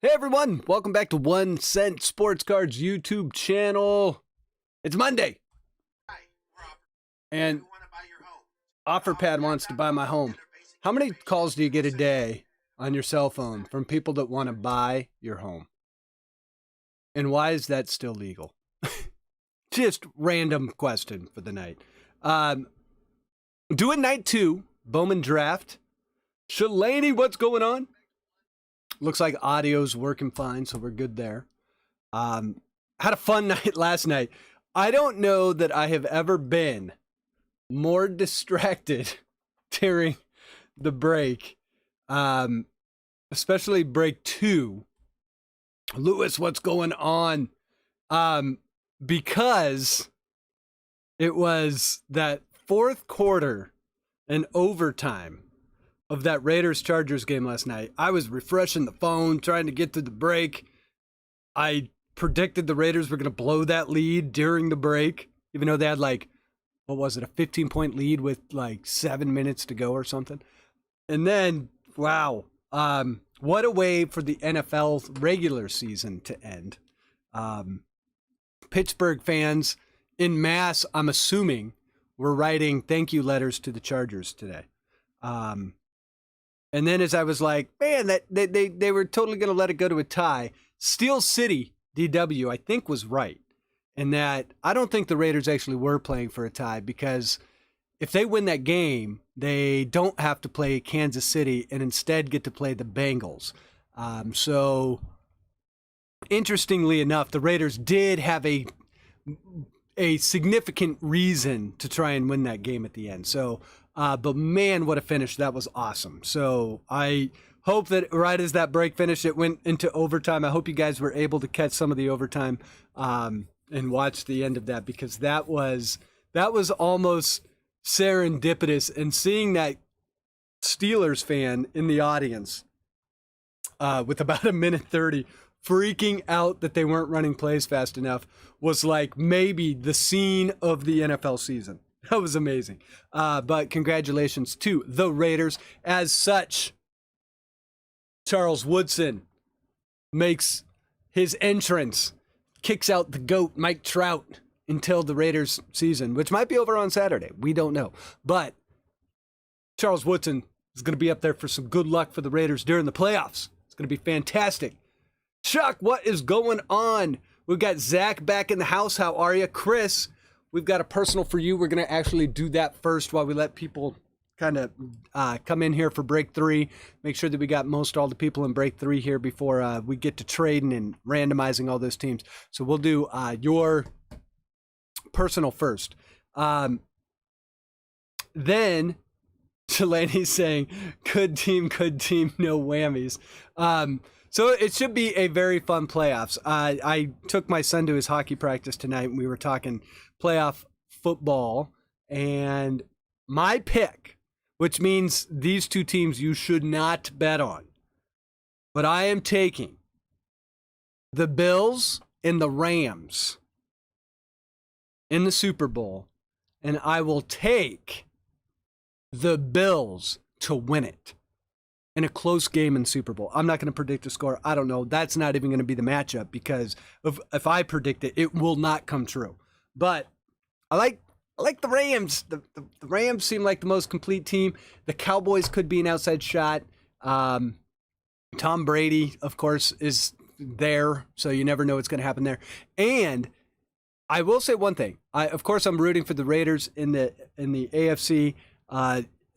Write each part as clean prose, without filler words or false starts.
Hey everyone, welcome back to 1 Cent Sports Cards YouTube channel. It's Monday. And OfferPad wants to buy my home. How many calls do you get a day on your cell phone from people that want to buy your home? And why is that still legal? Just random question for the night. Doing night 2, Bowman Draft. Shalani, what's going on? Looks like audio's working fine, so we're good there. Had a fun night last night. I don't know that I have ever been more distracted during the break, especially break 2. Lewis, what's going on? Because it was that fourth quarter and overtime of that Raiders-Chargers game last night. I was refreshing the phone, trying to get through the break. I predicted the Raiders were going to blow that lead during the break, even though they had a 15-point lead with 7 minutes to go or something. And then, wow, what a way for the NFL regular season to end. Pittsburgh fans en masse, I'm assuming, were writing thank you letters to the Chargers today. And then as I was like, man, that they were totally going to let it go to a tie. Steel City, DW, I think was right in that I don't think the Raiders actually were playing for a tie, because if they win that game, they don't have to play Kansas City and instead get to play the Bengals. So interestingly enough, the Raiders did have a significant reason to try and win that game at the end. So, but man, what a finish. That was awesome. So I hope that right as that break finished, it went into overtime. I hope you guys were able to catch some of the overtime and watch the end of that, because that was almost serendipitous. And seeing that Steelers fan in the audience with about a minute 30 freaking out that they weren't running plays fast enough was like maybe the scene of the NFL season. That was amazing. But congratulations to the Raiders. As such, Charles Woodson makes his entrance, kicks out the GOAT, Mike Trout, until the Raiders season, which might be over on Saturday. We don't know. But Charles Woodson is going to be up there for some good luck for the Raiders during the playoffs. It's going to be fantastic. Chuck, what is going on? We've got Zach back in the house. How are you? Chris, we've got a personal for you. We're going to actually do that first while we let people kind of come in here for break 3. Make sure that we got all the people in break 3 here before we get to trading and randomizing all those teams. So we'll do your personal first. Then Delaney's saying, good team, no whammies. So it should be a very fun playoffs. I took my son to his hockey practice tonight, and we were talking playoff football. And my pick, which means these two teams you should not bet on, but I am taking the Bills and the Rams in the Super Bowl, and I will take the Bills to win it in a close game in Super Bowl. I'm not going to predict a score. I don't know. That's not even going to be the matchup, because if I predict it, it will not come true. But I like the Rams. The Rams seem like the most complete team. The Cowboys could be an outside shot. Tom Brady, of course, is there, so you never know what's going to happen there. And I will say one thing. Of course, I'm rooting for the Raiders in the AFC.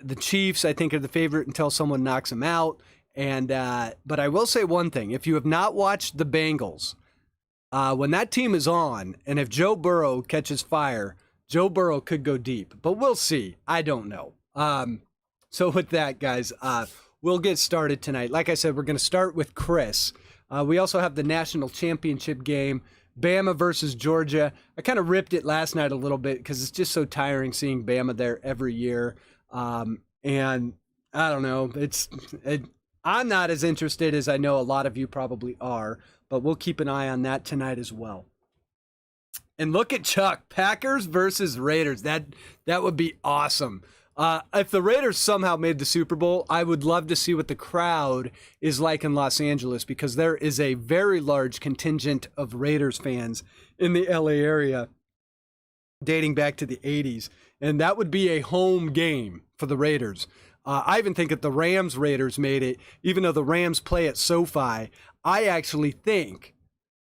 The Chiefs, I think, are the favorite until someone knocks them out. And but I will say one thing. If you have not watched the Bengals, when that team is on, and if Joe Burrow catches fire, Joe Burrow could go deep. But we'll see. I don't know. So with that, guys, we'll get started tonight. Like I said, we're going to start with Chris. We also have the national championship game, Bama versus Georgia. I kind of ripped it last night a little bit because it's just so tiring seeing Bama there every year. And I don't know, I'm not as interested as I know a lot of you probably are, but we'll keep an eye on that tonight as well. And look at Chuck, Packers versus Raiders. That would be awesome. If the Raiders somehow made the Super Bowl, I would love to see what the crowd is like in Los Angeles, because there is a very large contingent of Raiders fans in the LA area dating back to the 80s. And that would be a home game for the Raiders. I even think if the Rams-Raiders made it, even though the Rams play at SoFi, I actually think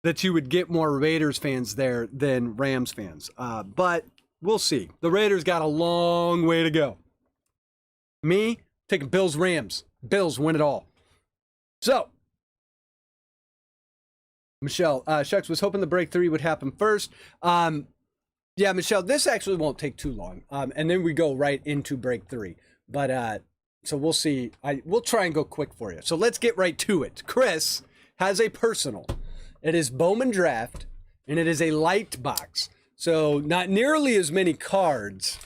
that you would get more Raiders fans there than Rams fans. But we'll see. The Raiders got a long way to go. Me, taking Bills-Rams. Bills win it all. So, Michelle, Shucks was hoping the break 3 would happen first. Yeah, Michelle, this actually won't take too long. And then we go right into break 3. But so we'll see. We'll try and go quick for you. So let's get right to it. Chris has a personal. It is Bowman Draft, and it is a light box. So not nearly as many cards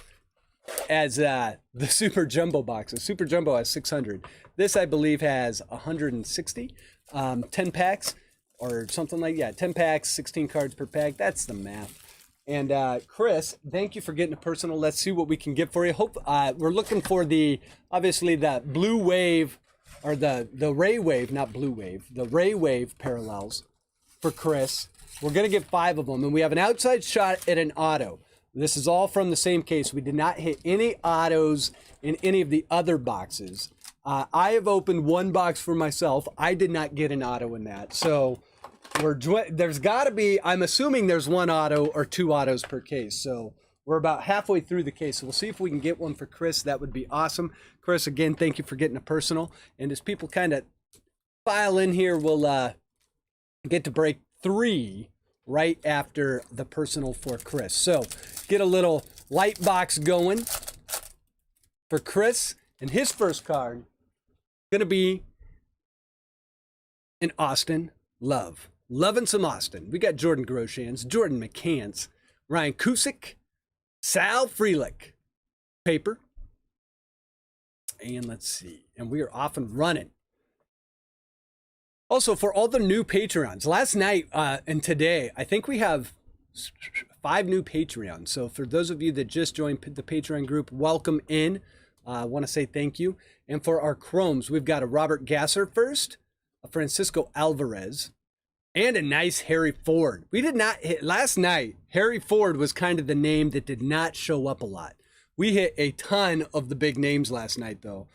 as the Super Jumbo box. The Super Jumbo has 600. This, I believe, has 160. 10 packs or something like that. 10 packs, 16 cards per pack. That's the math. And Chris, thank you for getting a personal. Let's see what we can get for you. Hope we're looking for obviously the blue wave, or the Ray Wave, not blue wave, the Ray Wave parallels for Chris. We're going to get 5 of them, and we have an outside shot at an auto. This is all from the same case. We did not hit any autos in any of the other boxes. I have opened 1 box for myself. I did not get an auto in that. So there's got to be, I'm assuming there's 1 auto or 2 autos per case. So we're about halfway through the case. So we'll see if we can get one for Chris. That would be awesome. Chris, again, thank you for getting a personal. And as people kind of file in here, we'll get to break 3 right after the personal for Chris. So get a little light box going for Chris. And his first card going to be an Austin Love. Loving some Austin. We got Jordan Groshans, Jordan McCants, Ryan Cusick, Sal Frelick. Paper. And let's see. And we are off and running. Also, for all the new Patreons, last night and today, I think we have 5 new Patreons. So for those of you that just joined the Patreon group, welcome in. I want to say thank you. And for our Chromes, we've got a Robert Gasser first, a Francisco Alvarez, and a nice Harry Ford. We did not hit, last night, Harry Ford was kind of the name that did not show up a lot. We hit a ton of the big names last night, though.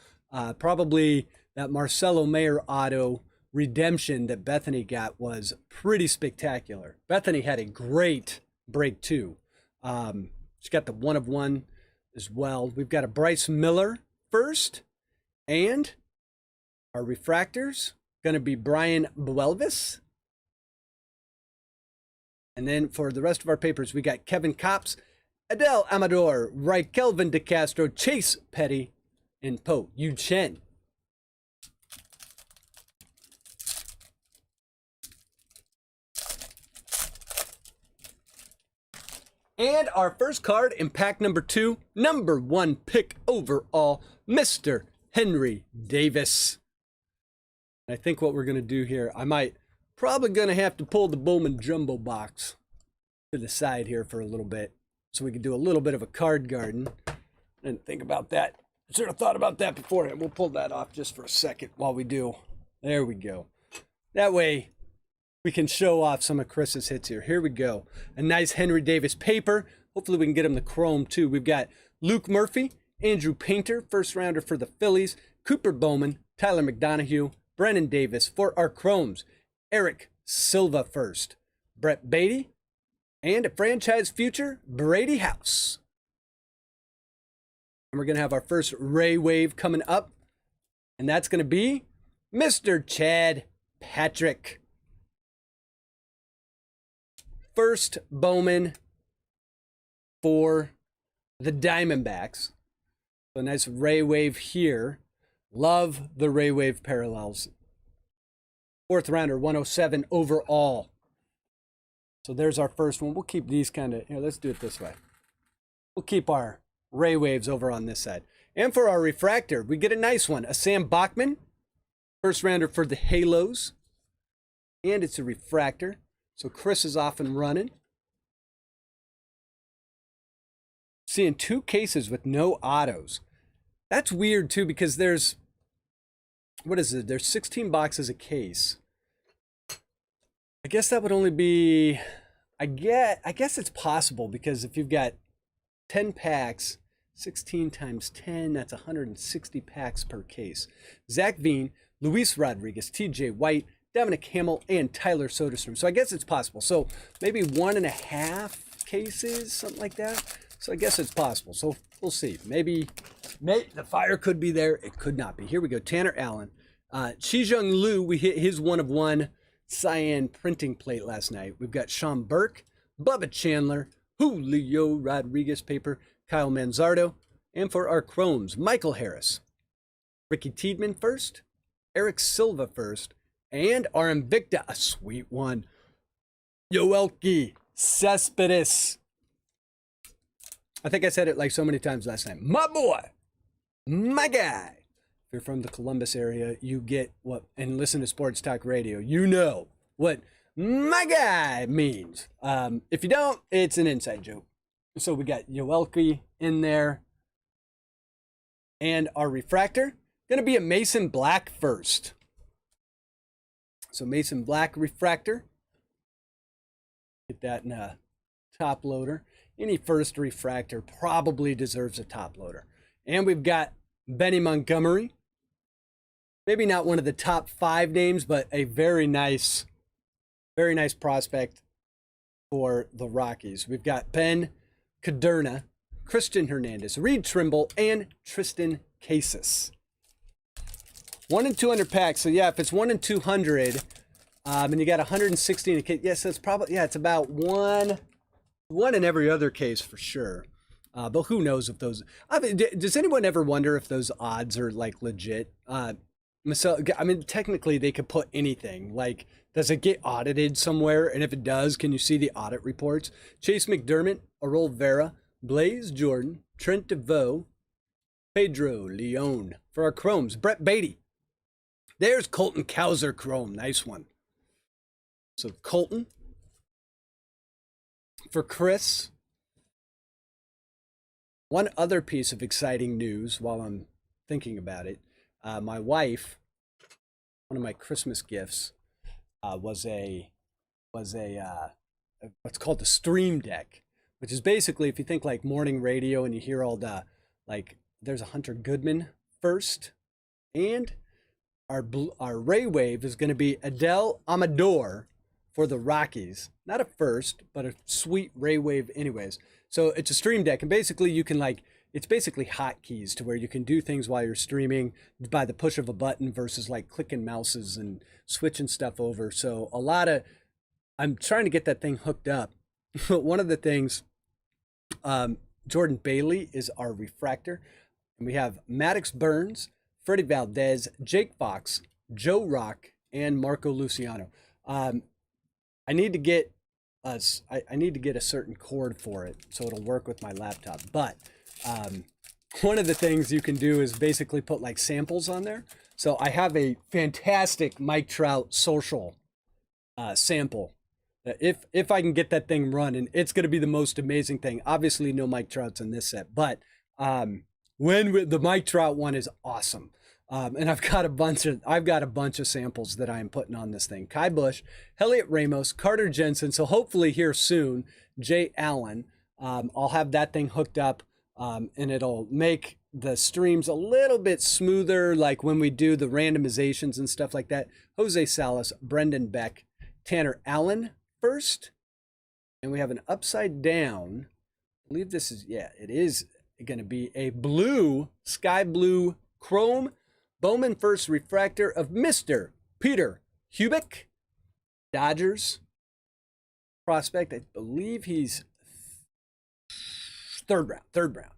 Probably that Marcelo Mayer auto redemption that Bethany got was pretty spectacular. Bethany had a great break, too. She got the 1 of 1 as well. We've got a Bryce Miller first, and our refractors going to be Brian Buelvis. And then for the rest of our papers, we got Kevin Kopps, Adele Amador, Kelvin DeCastro, Chase Petty, and Po Yu Chen. And our first card in pack number 2, number 1 pick overall, Mr. Henry Davis. I think what we're going to do here, probably going to have to pull the Bowman Jumbo box to the side here for a little bit, so we can do a little bit of a card garden. I didn't think about that. I should have thought about that beforehand. We'll pull that off just for a second while we do. There we go. That way we can show off some of Chris's hits here. Here we go. A nice Henry Davis paper. Hopefully we can get him the chrome too. We've got Luke Murphy, Andrew Painter, first rounder for the Phillies, Cooper Bowman, Tyler McDonough, Brennan Davis. For our chromes, Eric Silva first, Brett Beatty, and a franchise future, Brady House. And we're going to have our first Ray Wave coming up, and that's going to be Mr. Chad Patrick. First Bowman for the Diamondbacks. So a nice Ray Wave here. Love the Ray Wave parallels. 4th rounder, 107 overall. So there's our first one. We'll keep these kind of, here, let's do it this way. We'll keep our Ray Waves over on this side. And for our refractor, we get a nice one. A Sam Bachman, first rounder for the Halos. And it's a refractor. So Chris is off and running. Seeing 2 cases with no autos. That's weird too, because there's, what is it? There's 16 boxes a case. I guess that would only be, I guess it's possible, because if you've got 10 packs, 16 times 10, that's 160 packs per case. Zach Veen, Luis Rodriguez, TJ White, Dominic Hamill, and Tyler Soderstrom. So I guess it's possible. So maybe 1.5 cases, something like that. So I guess it's possible. So we'll see. Maybe the fire could be there. It could not be. Here we go. Tanner Allen. Chi-Jung Liu, we hit his 1/1 cyan printing plate last night. We've got Sean Burke, Bubba Chandler, Julio Rodriguez paper, Kyle Manzardo, and for our Chromes, Michael Harris, Ricky Tiedemann first, Eric Silva first, and our Invicta, a sweet one, Yoelki Cespedes. I think I said it like so many times last night. My boy, my guy. If you're from the Columbus area, you get what, and listen to Sports Talk Radio, you know what my guy means. If you don't, it's an inside joke. So we got Yoelki in there. And our refractor, going to be a Mason Black first. So Mason Black refractor. Get that in a top loader. Any first refractor probably deserves a top loader. And we've got Benny Montgomery. Maybe not one of the top 5 names, but a very nice prospect for the Rockies. We've got Ben Caderna, Christian Hernandez, Reed Trimble, and Tristan Casas. 1 in 200 packs. So yeah, if it's 1 in 200, and you got 160 in a case, yes, that's probably, yeah, it's about one in every other case for sure. But who knows if those, I mean, does anyone ever wonder if those odds are like legit? So, I mean, technically they could put anything. Like, does it get audited somewhere? And if it does, can you see the audit reports? Chase McDermott, Arol Vera, Blaze Jordan, Trent DeVoe, Pedro Leon. For our Chromes, Brett Beatty. There's Colton Cowser Chrome. Nice one. So Colton. For Chris. One other piece of exciting news while I'm thinking about it. My wife, one of my Christmas gifts, was what's called the Stream Deck, which is basically, if you think like morning radio and you hear all the, like, there's a Hunter Goodman first, and our Ray Wave is going to be Adele Amador for the Rockies. Not a first, but a sweet Ray Wave anyways. So it's a Stream Deck, and basically you can, like, it's basically hotkeys to where you can do things while you're streaming by the push of a button versus like clicking mouses and switching stuff over. So I'm trying to get that thing hooked up. But one of the things, Jordan Bailey is our refractor. And we have Maddox Burns, Freddie Valdez, Jake Fox, Joe Rock, and Marco Luciano. I need to get a certain cord for it so it'll work with my laptop. But one of the things you can do is basically put like samples on there. So I have a fantastic Mike Trout social sample. If I can get that thing running, it's going to be the most amazing thing. Obviously, no Mike Trouts in this set, but the Mike Trout one is awesome. And I've got a bunch of samples that I am putting on this thing. Kai Bush, Elliot Ramos, Carter Jensen. So hopefully here soon, Jay Allen. I'll have that thing hooked up, and it'll make the streams a little bit smoother, like when we do the randomizations and stuff like that. Jose Salas, Brendan Beck, Tanner Allen first, and we have an upside down. I believe this is, yeah, it is going to be a blue, sky blue chrome Bowman first refractor of Mr. Peter Hubick, Dodgers prospect. I believe he's third round.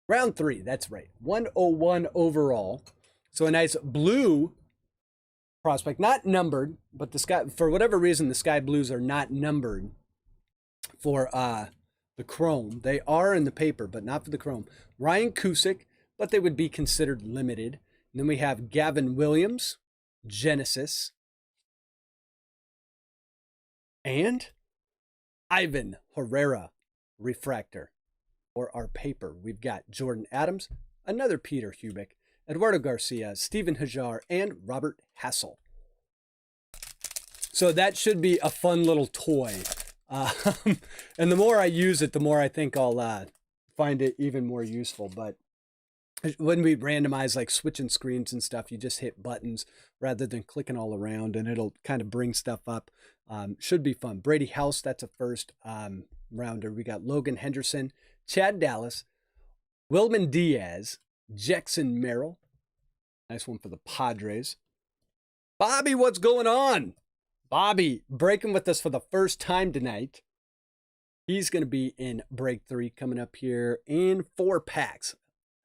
Round 3, that's right. 101 overall. So a nice blue prospect, not numbered, but the sky, for whatever reason, the sky blues are not numbered for the chrome. They are in the paper, but not for the chrome. Ryan Cusick, but they would be considered limited. And then we have Gavin Williams, Genesis, and Ivan Herrera refractor. For our paper, we've got Jordan Adams, another Peter Hubick, Eduardo Garcia, Steven Hajar, and Robert Hassel. So that should be a fun little toy. And the more I use it, the more I think I'll find it even more useful. But when we randomize, like switching screens and stuff, you just hit buttons rather than clicking all around, and it'll kind of bring stuff up. Should be fun. Brady House, that's a first rounder. We got Logan Henderson, Chad Dallas, Wilman Diaz, Jackson Merrill. Nice one for the Padres. Bobby, what's going on? Bobby breaking with us for the first time tonight. He's going to be in break 3 coming up here in 4 packs.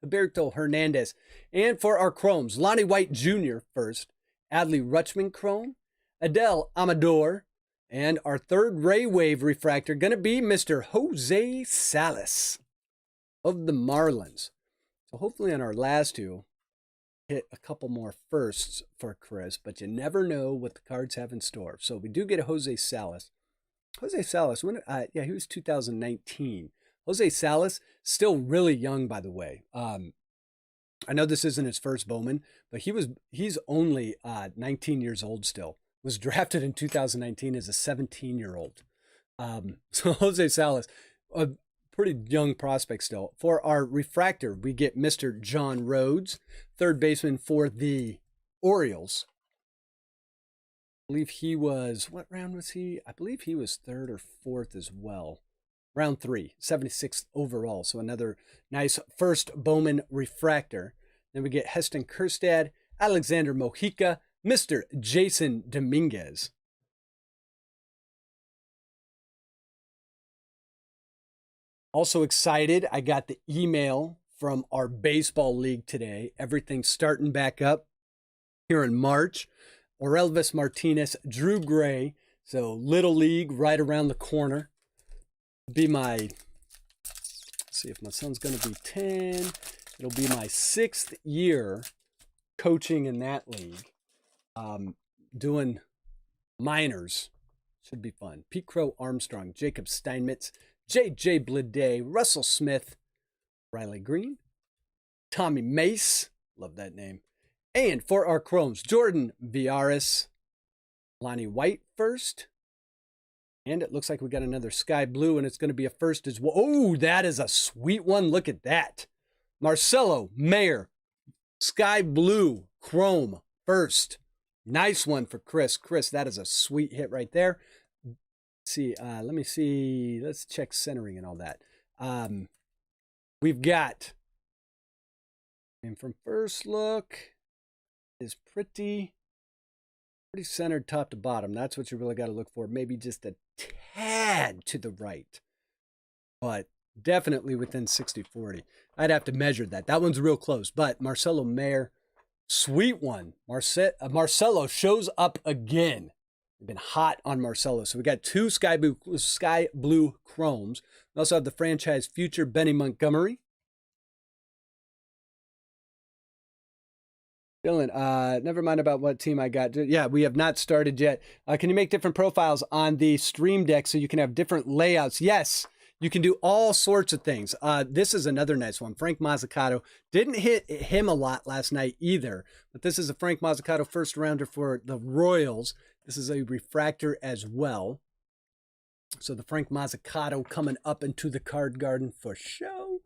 Alberto Hernandez. And for our Chromes, Lonnie White Jr. first, Adley Rutschman Chrome, Adele Amador, and our third Ray Wave refractor going to be Mr. Jose Salas of the Marlins. So hopefully on our last 2, hit a couple more firsts for Chris, but you never know what the cards have in store. So we do get a Jose Salas. Jose Salas, he was 2019. Jose Salas, still really young, by the way. I know this isn't his first Bowman, but he's only 19 years old still. Was drafted in 2019 as a 17-year-old. So Jose Salas, a pretty young prospect still. For our refractor, we get Mr. John Rhodes, third baseman for the Orioles. I believe he was, what round was he? I believe he was 3rd or 4th as well. Round 3, 76th overall. So another nice first Bowman refractor. Then we get Heston Kjerstad, Alexander Mojica, Mr. Jason Dominguez. Also excited, I got the email from our baseball league today. Everything's starting back up here in March. Orelvis Martinez, Drew Gray. So Little League right around the corner. Be my, let's see if my son's going to be 10. It'll be my 6th year coaching in that league. Doing minors. Should be fun. Pete Crow Armstrong, Jacob Steinmetz, J.J. Bleday, Russell Smith, Riley Green, Tommy Mace, love that name. And for our Chromes, Jordan Viaris, Lonnie White first. And it looks like we got another sky blue, and it's going to be a first as well. Oh, that is a sweet one. Look at that. Marcelo Mayer, sky blue, chrome, first. Nice one for Chris. Chris, that is a sweet hit right there. Let me see. Let's check centering and all that. We've got, and from first look, is pretty centered top to bottom. That's what you really got to look for. Maybe just a tad to the right, but definitely within 60-40. I'd have to measure that. That one's real close, but Marcelo Mayer, sweet one. Marcelo shows up again. We've been hot on Marcelo. So we got 2 sky blue chromes. We also have the franchise future Benny Montgomery. Dylan, never mind about what team I got. Yeah, we have not started yet. Can you make different profiles on the Stream Deck so you can have different layouts? Yes, you can do all sorts of things. This is another nice one. Frank Mazzucato. Didn't hit him a lot last night either, but this is a Frank Mazzucato first rounder for the Royals. This is a refractor as well. So the Frank Mazzucato coming up into the card garden for show.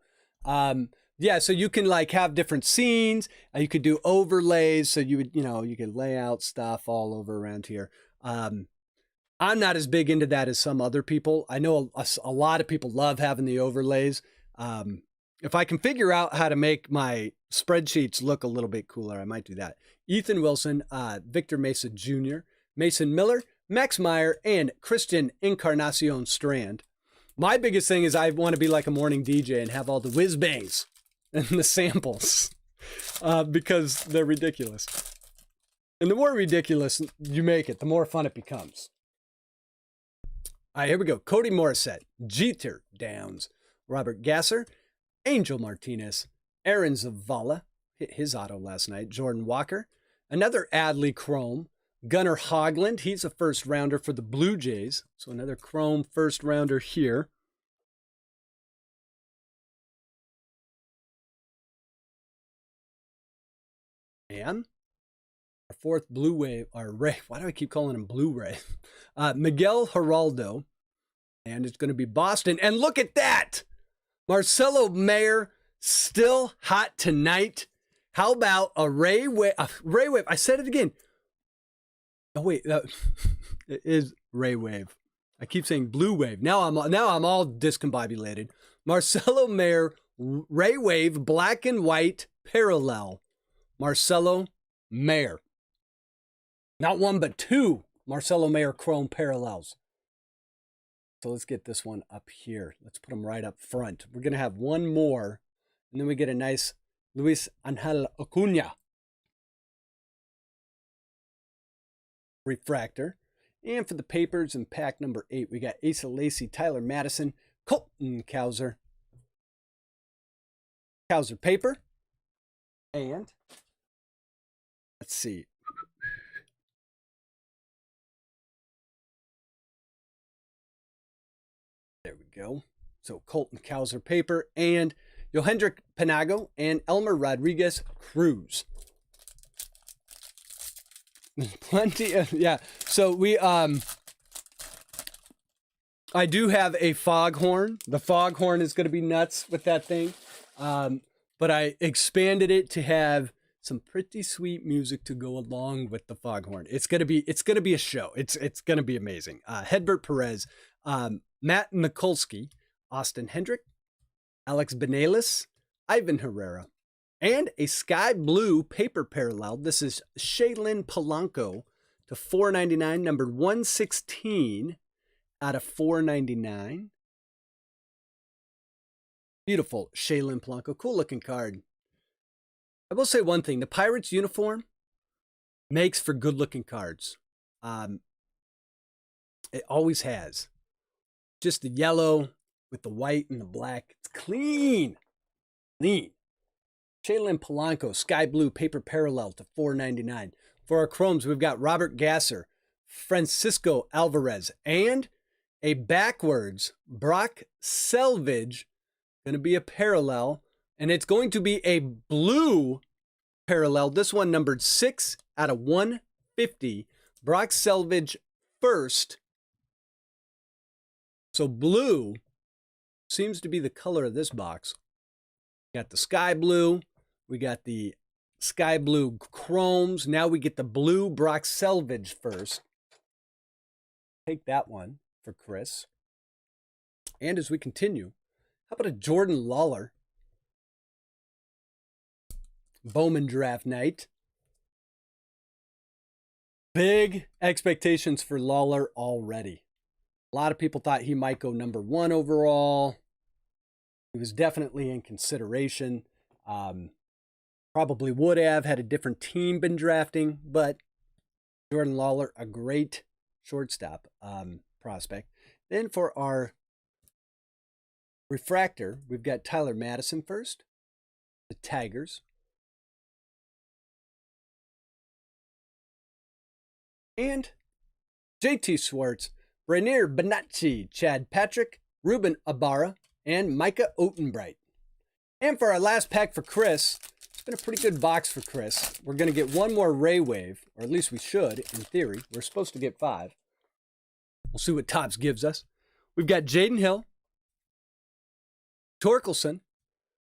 Yeah, so you can like have different scenes. You could do overlays. So you would, you could lay out stuff all over around here. I'm not as big into that as some other people. I know a lot of people love having the overlays. If I can figure out how to make my spreadsheets look a little bit cooler, I might do that. Ethan Wilson, Victor Mesa Jr., Mason Miller, Max Meyer, and Christian Encarnacion Strand. My biggest thing is I want to be like a morning DJ and have all the whiz bangs and the samples because they're ridiculous. And the more ridiculous you make it, the more fun it becomes. All right, here we go. Cody Morissette, Jeter Downs, Robert Gasser, Angel Martinez, Aaron Zavala, hit his auto last night, Jordan Walker, another Adley Chrome, Gunnar Hoglund, he's a first rounder for the Blue Jays. So another Chrome first rounder here. And our fourth blue wave, or Ray, why do I keep calling him Blue Ray? Miguel Geraldo. And it's going to be Boston. And look at that! Marcelo Mayer, still hot tonight. How about a Ray Wave? I said it again. Oh, wait. It is Ray Wave. I keep saying Blue Wave. Now I'm all discombobulated. Marcelo Mayer, Ray Wave, black and white, parallel. Marcelo Mayer. Not one, but two Marcelo Mayer chrome parallels. So let's get this one up here. Let's put them right up front. We're going to have one more, and then we get a nice Luis Angel Acuna refractor. And for the papers in pack number 8, we got Asa Lacy, Tyler Madison, Colton Cowser. Cowser paper. And let's see. There we go. So Colton Cowser paper and Yohendrick Panago and Elmer Rodriguez Cruz. Plenty of, yeah. So we, I do have a foghorn. The foghorn is going to be nuts with that thing. But I expanded it to have some pretty sweet music to go along with the foghorn. It's going to be a show. It's going to be amazing. Hedbert Perez, Matt Mikulski, Austin Hendrick, Alex Benelis, Ivan Herrera, and a sky blue paper parallel. This is Shaylin Polanco to $4.99, numbered 116 out of $4.99. Beautiful Shaylin Polanco. Cool looking card. I will say one thing. The Pirates uniform makes for good looking cards. It always has. Just the yellow with the white and the black. It's clean. Clean. Shaylin Polanco, sky blue paper parallel to $4.99. For our chromes, we've got Robert Gasser, Francisco Alvarez, and a backwards Brock Selvage. Going to be a parallel, and it's going to be a blue parallel. This one numbered 6 out of 150. Brock Selvage first. So blue seems to be the color of this box. We got the sky blue. We got the sky blue chromes. Now we get the blue Brock Selvage first. Take that one for Chris. And as we continue, how about a Jordan Lawler Bowman Draft night? Big expectations for Lawler already. A lot of people thought he might go number 1 overall. He was definitely in consideration. Probably would have had a different team been drafting, but Jordan Lawler, a great shortstop prospect. Then for our refractor, we've got Tyler Madison first, the Tigers. And JT Swartz, Rainier Bonacci, Chad Patrick, Ruben Ibarra, and Micah Otenbright. And for our last pack for Chris, it's been a pretty good box for Chris. We're going to get one more Ray Wave, or at least we should, in theory. We're supposed to get 5. We'll see what Topps gives us. We've got Jaden Hill, Torkelson,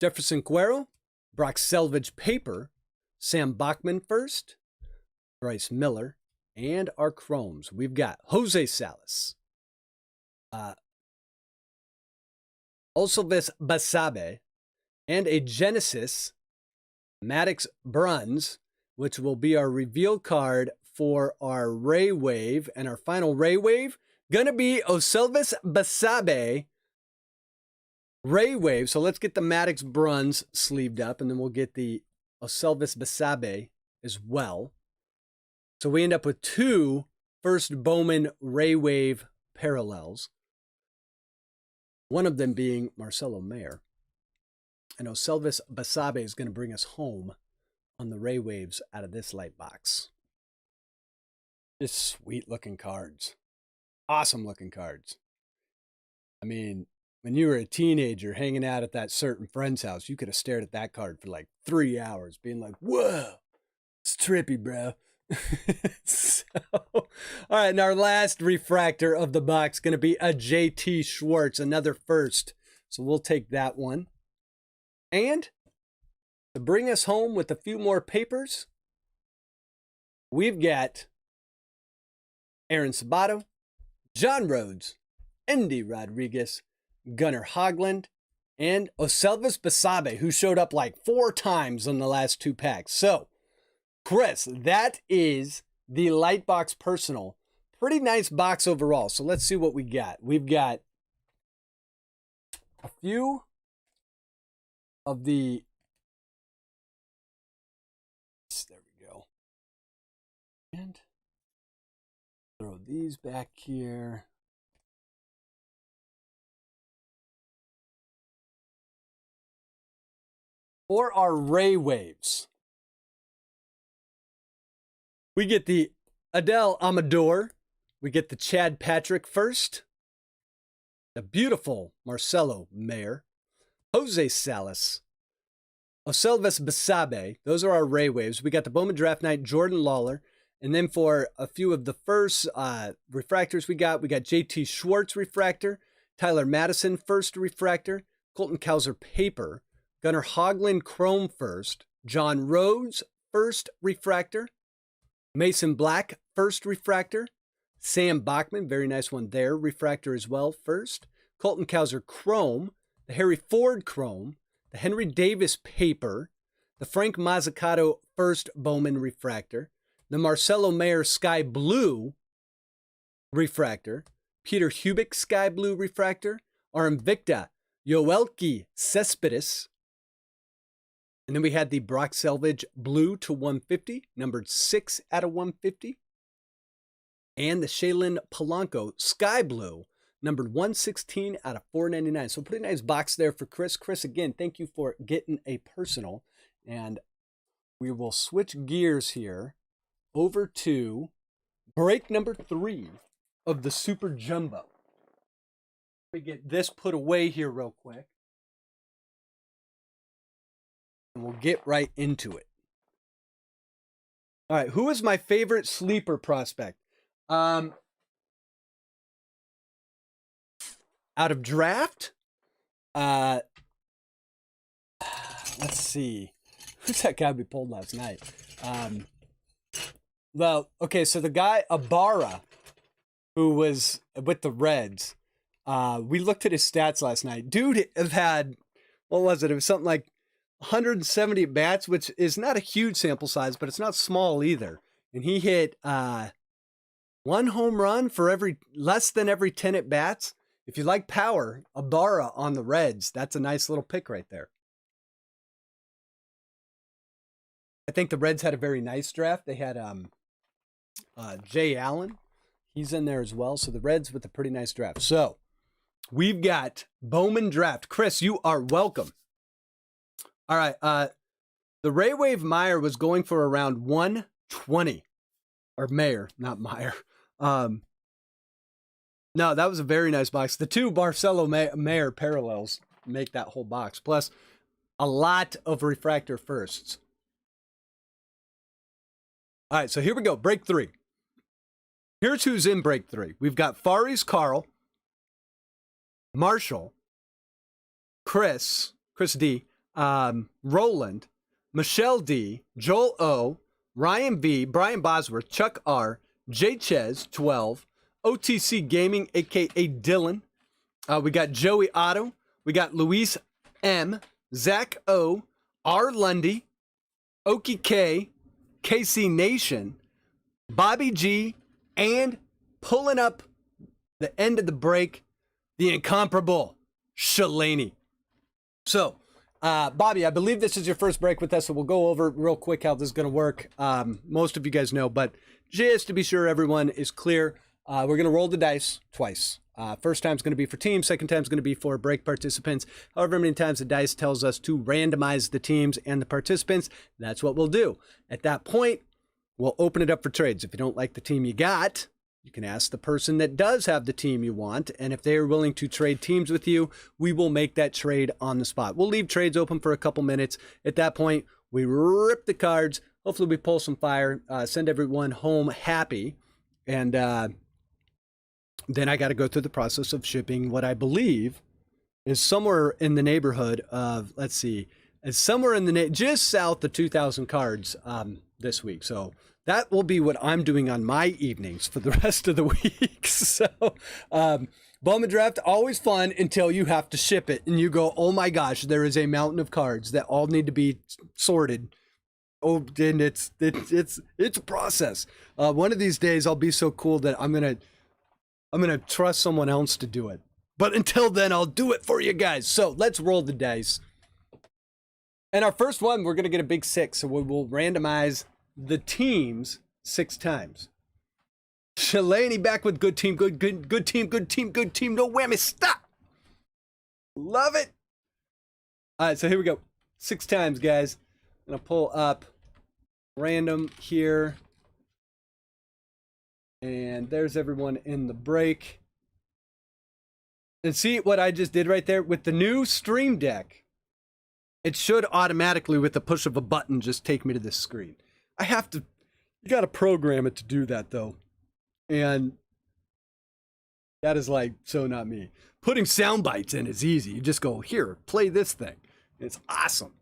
Jefferson Cuero, Brock Selvage paper, Sam Bachman first, Bryce Miller, and our chromes. We've got Jose Salas, Osvaldo Basabe, and a Genesis Maddox Bruns, which will be our reveal card for our Ray Wave. And our final Ray Wave, going to be Osvaldo Basabe Ray Wave. So let's get the Maddox Bruns sleeved up, and then we'll get the Osvaldo Basabe as well. So we end up with 2 first Bowman Ray Wave parallels. One of them being Marcelo Mayer. And Osvaldo Basabe is going to bring us home on the Ray Waves out of this light box. Just sweet looking cards. Awesome looking cards. I mean, when you were a teenager hanging out at that certain friend's house, you could have stared at that card for like 3 hours being like, whoa, It's trippy, bro. So, all right, and our last refractor of the box going to be a JT Schwartz, another first. So we'll take that one. And to bring us home with a few more papers, we've got Aaron Sabato, John Rhodes, Endy Rodriguez, Gunnar Hoglund, and Oselvis Basabe, who showed up like 4 times on the last 2 packs. So, Chris, that is the Lightbox Personal. Pretty nice box overall. So let's see what we got. We've got a few of the... There we go. And throw these back here. For our Ray Waves, we get the Adele Amador. We get the Chad Patrick first. The beautiful Marcelo Mayer. Jose Salas. Oselvis Basabe. Those are our Ray Waves. We got the Bowman Draft Night, Jordan Lawler. And then for a few of the first refractors we got JT Schwartz refractor. Tyler Madison first refractor. Colton Cowser paper. Gunnar Hoglund chrome first. John Rhodes first refractor. Mason Black first refractor. Sam Bachman, very nice one there, refractor as well first. Colton Cowser chrome. The Harry Ford chrome. The Henry Davis paper. The Frank Mazzucato first Bowman refractor. The Marcelo Mayer sky blue refractor. Peter Hubick sky blue refractor. Our Invicta Yoelki Cespedes. And then we had the Brock Selvage blue to 150, numbered 6 out of 150. And the Shaylin Polanco sky blue, numbered 116 out of 499. So pretty nice box there for Chris. Chris, again, thank you for getting a personal. And we will switch gears here over to break number 3 of the Super Jumbo. Let me get this put away here real quick. And we'll get right into it. All right, who is my favorite sleeper prospect? Out of draft? Let's see. Who's that guy we pulled last night? Well, okay, so the guy, Ibarra, who was with the Reds, we looked at his stats last night. Dude have had, what was it? It was something like 170 at bats, which is not a huge sample size, but it's not small either. And he hit 1 home run for less than every 10 at bats. If you like power, Ibarra on the Reds, that's a nice little pick right there. I think the Reds had a very nice draft. They had Jay Allen. He's in there as well. So the Reds with a pretty nice draft. So we've got Bowman Draft. Chris, you are welcome. All right. The Ray Wave Meyer was going for around 120. Or Mayer, not Meyer. No, that was a very nice box. The 2 Marcelo Mayer parallels make that whole box. Plus a lot of refractor firsts. All right, so here we go. Break 3. Here's who's in break 3. We've got Faris Carl, Marshall, Chris D, Roland, Michelle D, Joel O, Ryan B, Brian Bosworth, Chuck R, J Ches 12, OTC Gaming, aka Dylan. We got Joey Otto. We got Luis M, Zach O, R Lundy, Okie K, KC Nation, Bobby G, and pulling up the end of the break, the incomparable Shalani. So, Bobby, I believe this is your first break with us, so we'll go over real quick how this is going to work. Most of you guys know, but just to be sure everyone is clear, we're going to roll the dice twice. First time is going to be for teams, second time is going to be for break participants. However many times the dice tells us to randomize the teams and the participants, that's what we'll do. At that point, we'll open it up for trades. If you don't like the team you got, you can ask the person that does have the team you want, and if they're willing to trade teams with you, we will make that trade on the spot. We'll leave trades open for a couple minutes. At that point, we rip the cards, hopefully we pull some fire, send everyone home happy, and then I got to go through the process of shipping what I believe is somewhere in the neighborhood of, let's see, it's somewhere in the just south of 2,000 cards this week. So that will be what I'm doing on my evenings for the rest of the week. So Bowman Draft, always fun until you have to ship it and you go, oh my gosh, there is a mountain of cards that all need to be sorted. Oh, and it's a process. One of these days I'll be so cool that I'm gonna trust someone else to do it. But until then, I'll do it for you guys. So let's roll the dice. And our first one, we're gonna get a big 6. So we will randomize the teams 6 times. Shalani back with good team, good team, good team. No whammy. Stop. Love it. All right, so here we go. 6 times, guys. I'm gonna pull up random here. And there's everyone in the break. And see what I just did right there? With the new Stream Deck, it should automatically, with the push of a button, just take me to this screen. I have to, you got to program it to do that, though. And that is like, so not me. Putting sound bites in is easy. You just go, here, play this thing. It's awesome.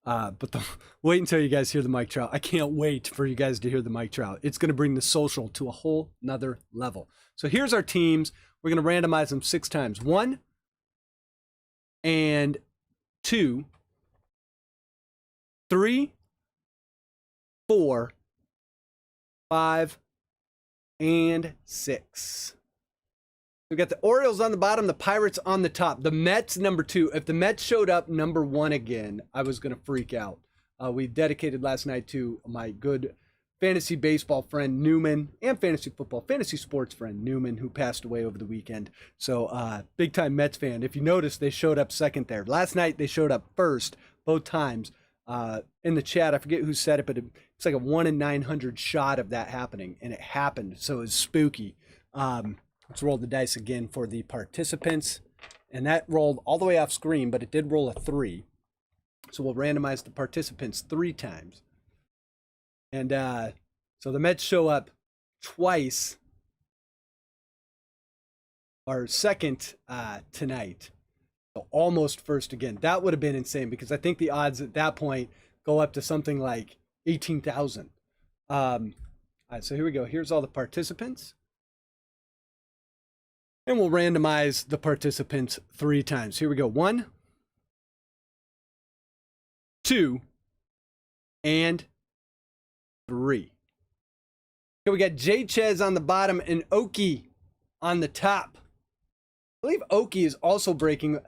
But wait until you guys hear the mic trout. I can't wait for you guys to hear the mic trout. It's going to bring the social to a whole nother level. So here's our teams. We're going to randomize them 6 times. 1 and 2, 3, 4, 5, and 6. We got the Orioles on the bottom, the Pirates on the top, the Mets number 2. If the Mets showed up number 1 again, I was going to freak out. We dedicated last night to my good fantasy baseball friend Newman and fantasy sports friend Newman, who passed away over the weekend. So big time Mets fan. If you notice, they showed up second there. Last night they showed up first both times. In the chat, I forget who said it, but it's like a 1 in 900 shot of that happening, and it happened. So it's spooky. Let's roll the dice again for the participants. And that rolled all the way off screen, but it did roll a 3. So we'll randomize the participants 3 times. And so the Mets show up twice, or second tonight. So almost first again. That would have been insane because I think the odds at that point go up to something like 18,000. All right, so here we go. Here's all the participants. And we'll randomize the participants 3 times. Here we go. 1, 2, and 3. Okay, we got J Chez on the bottom and Oki on the top. I believe Oki is also breaking.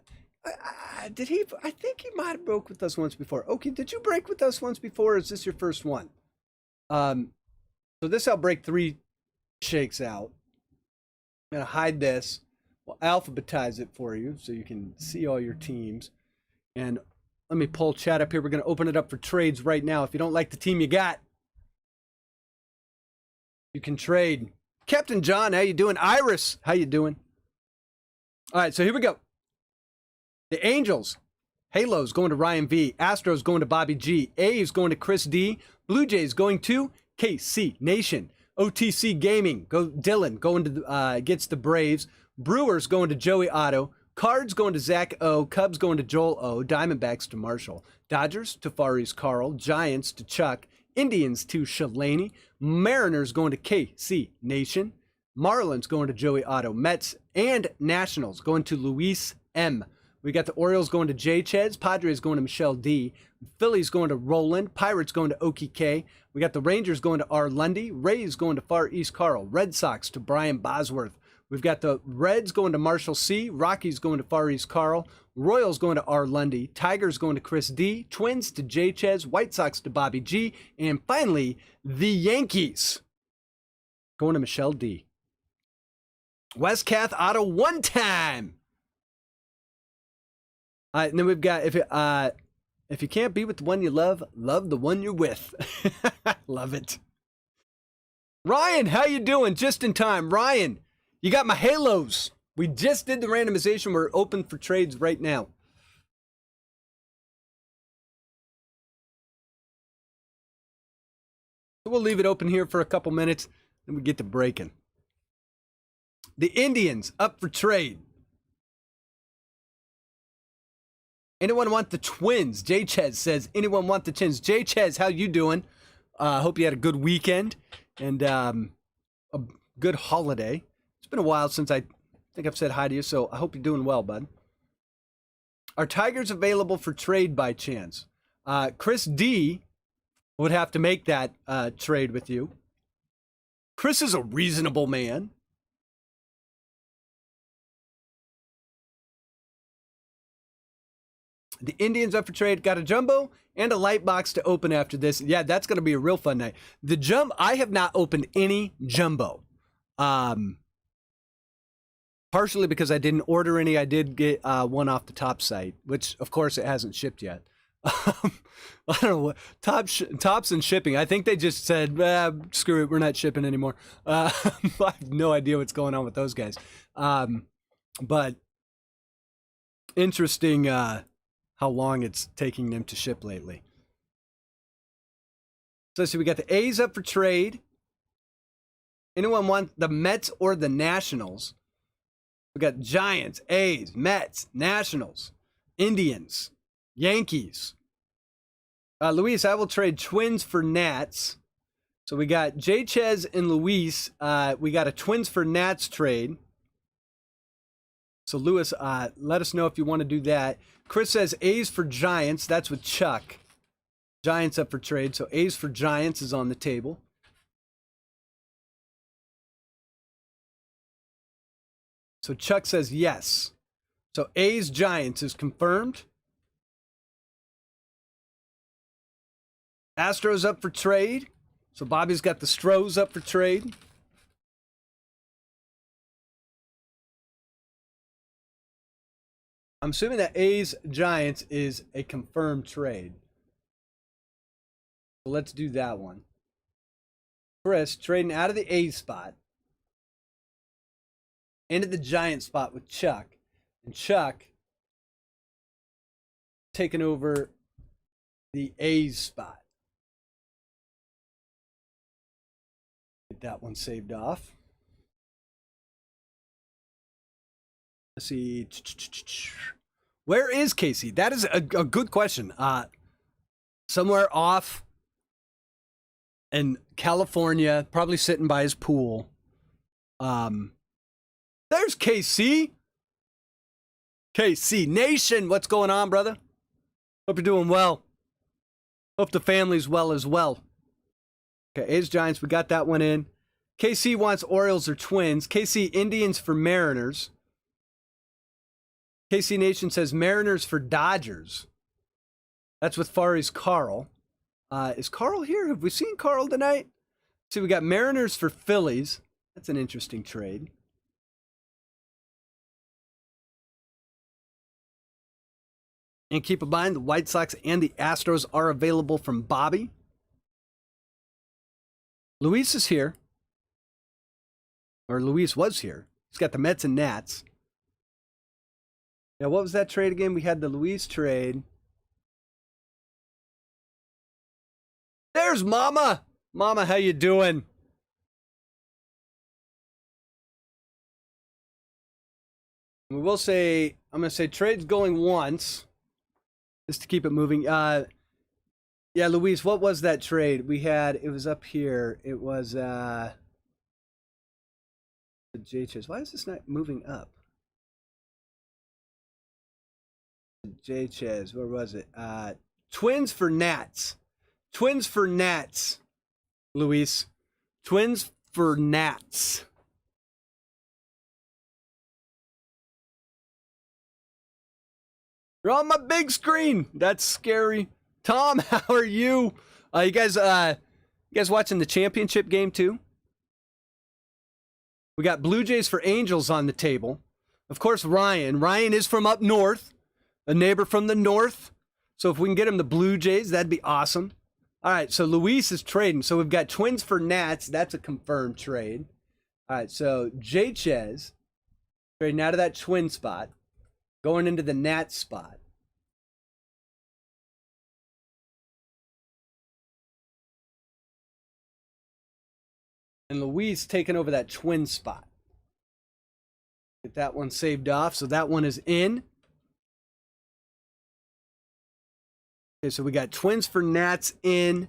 Did he? I think he might have broke with us once before. Oki, did you break with us once before? Or is this your first one? So this how break 3 shakes out. I'm going to hide this. We'll alphabetize it for you so you can see all your teams. And let me pull chat up here. We're going to open it up for trades right now. If you don't like the team you got, you can trade. Captain John, how you doing? Iris, how you doing? All right, so here we go. The Angels. Halos going to Ryan V. Astros going to Bobby G. A's going to Chris D. Blue Jays going to KC Nation. OTC Gaming, go Dylan, going to gets the Braves. Brewers going to Joey Otto. Cards going to Zach O. Cubs going to Joel O. Diamondbacks to Marshall. Dodgers to Fari's Carl. Giants to Chuck. Indians to Shalani. Mariners going to KC Nation. Marlins going to Joey Otto. Mets and Nationals going to Luis M. We got the Orioles going to J Chez. Padres going to Michelle D. Phillies going to Roland. Pirates going to Oki K. We got the Rangers going to R. Lundy. Rays going to Far East Carl. Red Sox to Brian Bosworth. We've got the Reds going to Marshall C. Rockies going to Far East Carl. Royals going to R. Lundy. Tigers going to Chris D. Twins to J Chez. White Sox to Bobby G. And finally, the Yankees going to Michelle D. West Cath Auto 1 time. All right, and then we've got, if you can't be with the one you love, love the one you're with. Love it. Ryan, how you doing? Just in time. Ryan, you got my halos. We just did the randomization. We're open for trades right now. So we'll leave it open here for a couple minutes, and we get to breaking. The Indians up for trade. Anyone want the Twins? J. Chez says, anyone want the Twins? J. Chez, how you doing? Hope you had a good weekend and a good holiday. It's been a while since I think I've said hi to you, so I hope you're doing well, bud. Are Tigers available for trade by chance? Chris D would have to make that trade with you. Chris is a reasonable man. The Indians up for trade. Got a jumbo and a light box to open after this. Yeah, that's going to be a real fun night. I have not opened any jumbo. Partially because I didn't order any. I did get one off the top site, which, of course, it hasn't shipped yet. I don't know what tops and shipping. I think they just said, screw it, we're not shipping anymore. I have no idea what's going on with those guys. But interesting how long it's taking them to ship lately. So let's see, we got the A's up for trade. Anyone want the Mets or the Nationals? We got Giants, A's, Mets, Nationals, Indians, Yankees. Luis, I will trade Twins for Nats. So we got J. Chez and Luis. We got a Twins for Nats trade. So Lewis, let us know if you want to do that. Chris says A's for Giants. That's with Chuck. Giants up for trade. So A's for Giants is on the table. So Chuck says yes. So A's Giants is confirmed. Astros up for trade. So Bobby's got the Stros up for trade. I'm assuming that A's Giants is a confirmed trade. So let's do that one. Chris trading out of the A's spot into the Giant spot with Chuck. And Chuck taking over the A's spot. Get that one saved off. Let's see. Where is Casey? That is a good question. Somewhere off in California, probably sitting by his pool. There's KC. KC Nation, what's going on, brother? Hope you're doing well. Hope the family's well as well. Okay, A's Giants, we got that one in. KC wants Orioles or Twins. KC Indians for Mariners. KC Nation says Mariners for Dodgers. That's with Fari's Carl. Is Carl here? Have we seen Carl tonight? See, we got Mariners for Phillies. That's an interesting trade. And keep in mind, the White Sox and the Astros are available from Bobby. Luis is here. Or Luis was here. He's got the Mets and Nats. Yeah, what was that trade again? We had the Luis trade. There's Mama. Mama, how you doing? We will say, I'm going to say trade's going once. Just to keep it moving. Yeah, Luis, what was that trade? We had, it was up here. It was, the JHS. Why is this not moving up? JHS, where was it? Twins for Nats. Twins for Nats, Luis. Twins for Nats. You're on my big screen. That's scary. Tom, how are you? You guys watching the championship game too? We got Blue Jays for Angels on the table. Of course, Ryan. Ryan is from up north, a neighbor from the north. So if we can get him the Blue Jays, that'd be awesome. All right, so Luis is trading. So we've got Twins for Nats. That's a confirmed trade. All right, so J. Chez trading out of that Twin spot, going into the Nats spot. And Luis taking over that twin spot. Get that one saved off. So that one is in. Okay, so we got Twins for Nats in.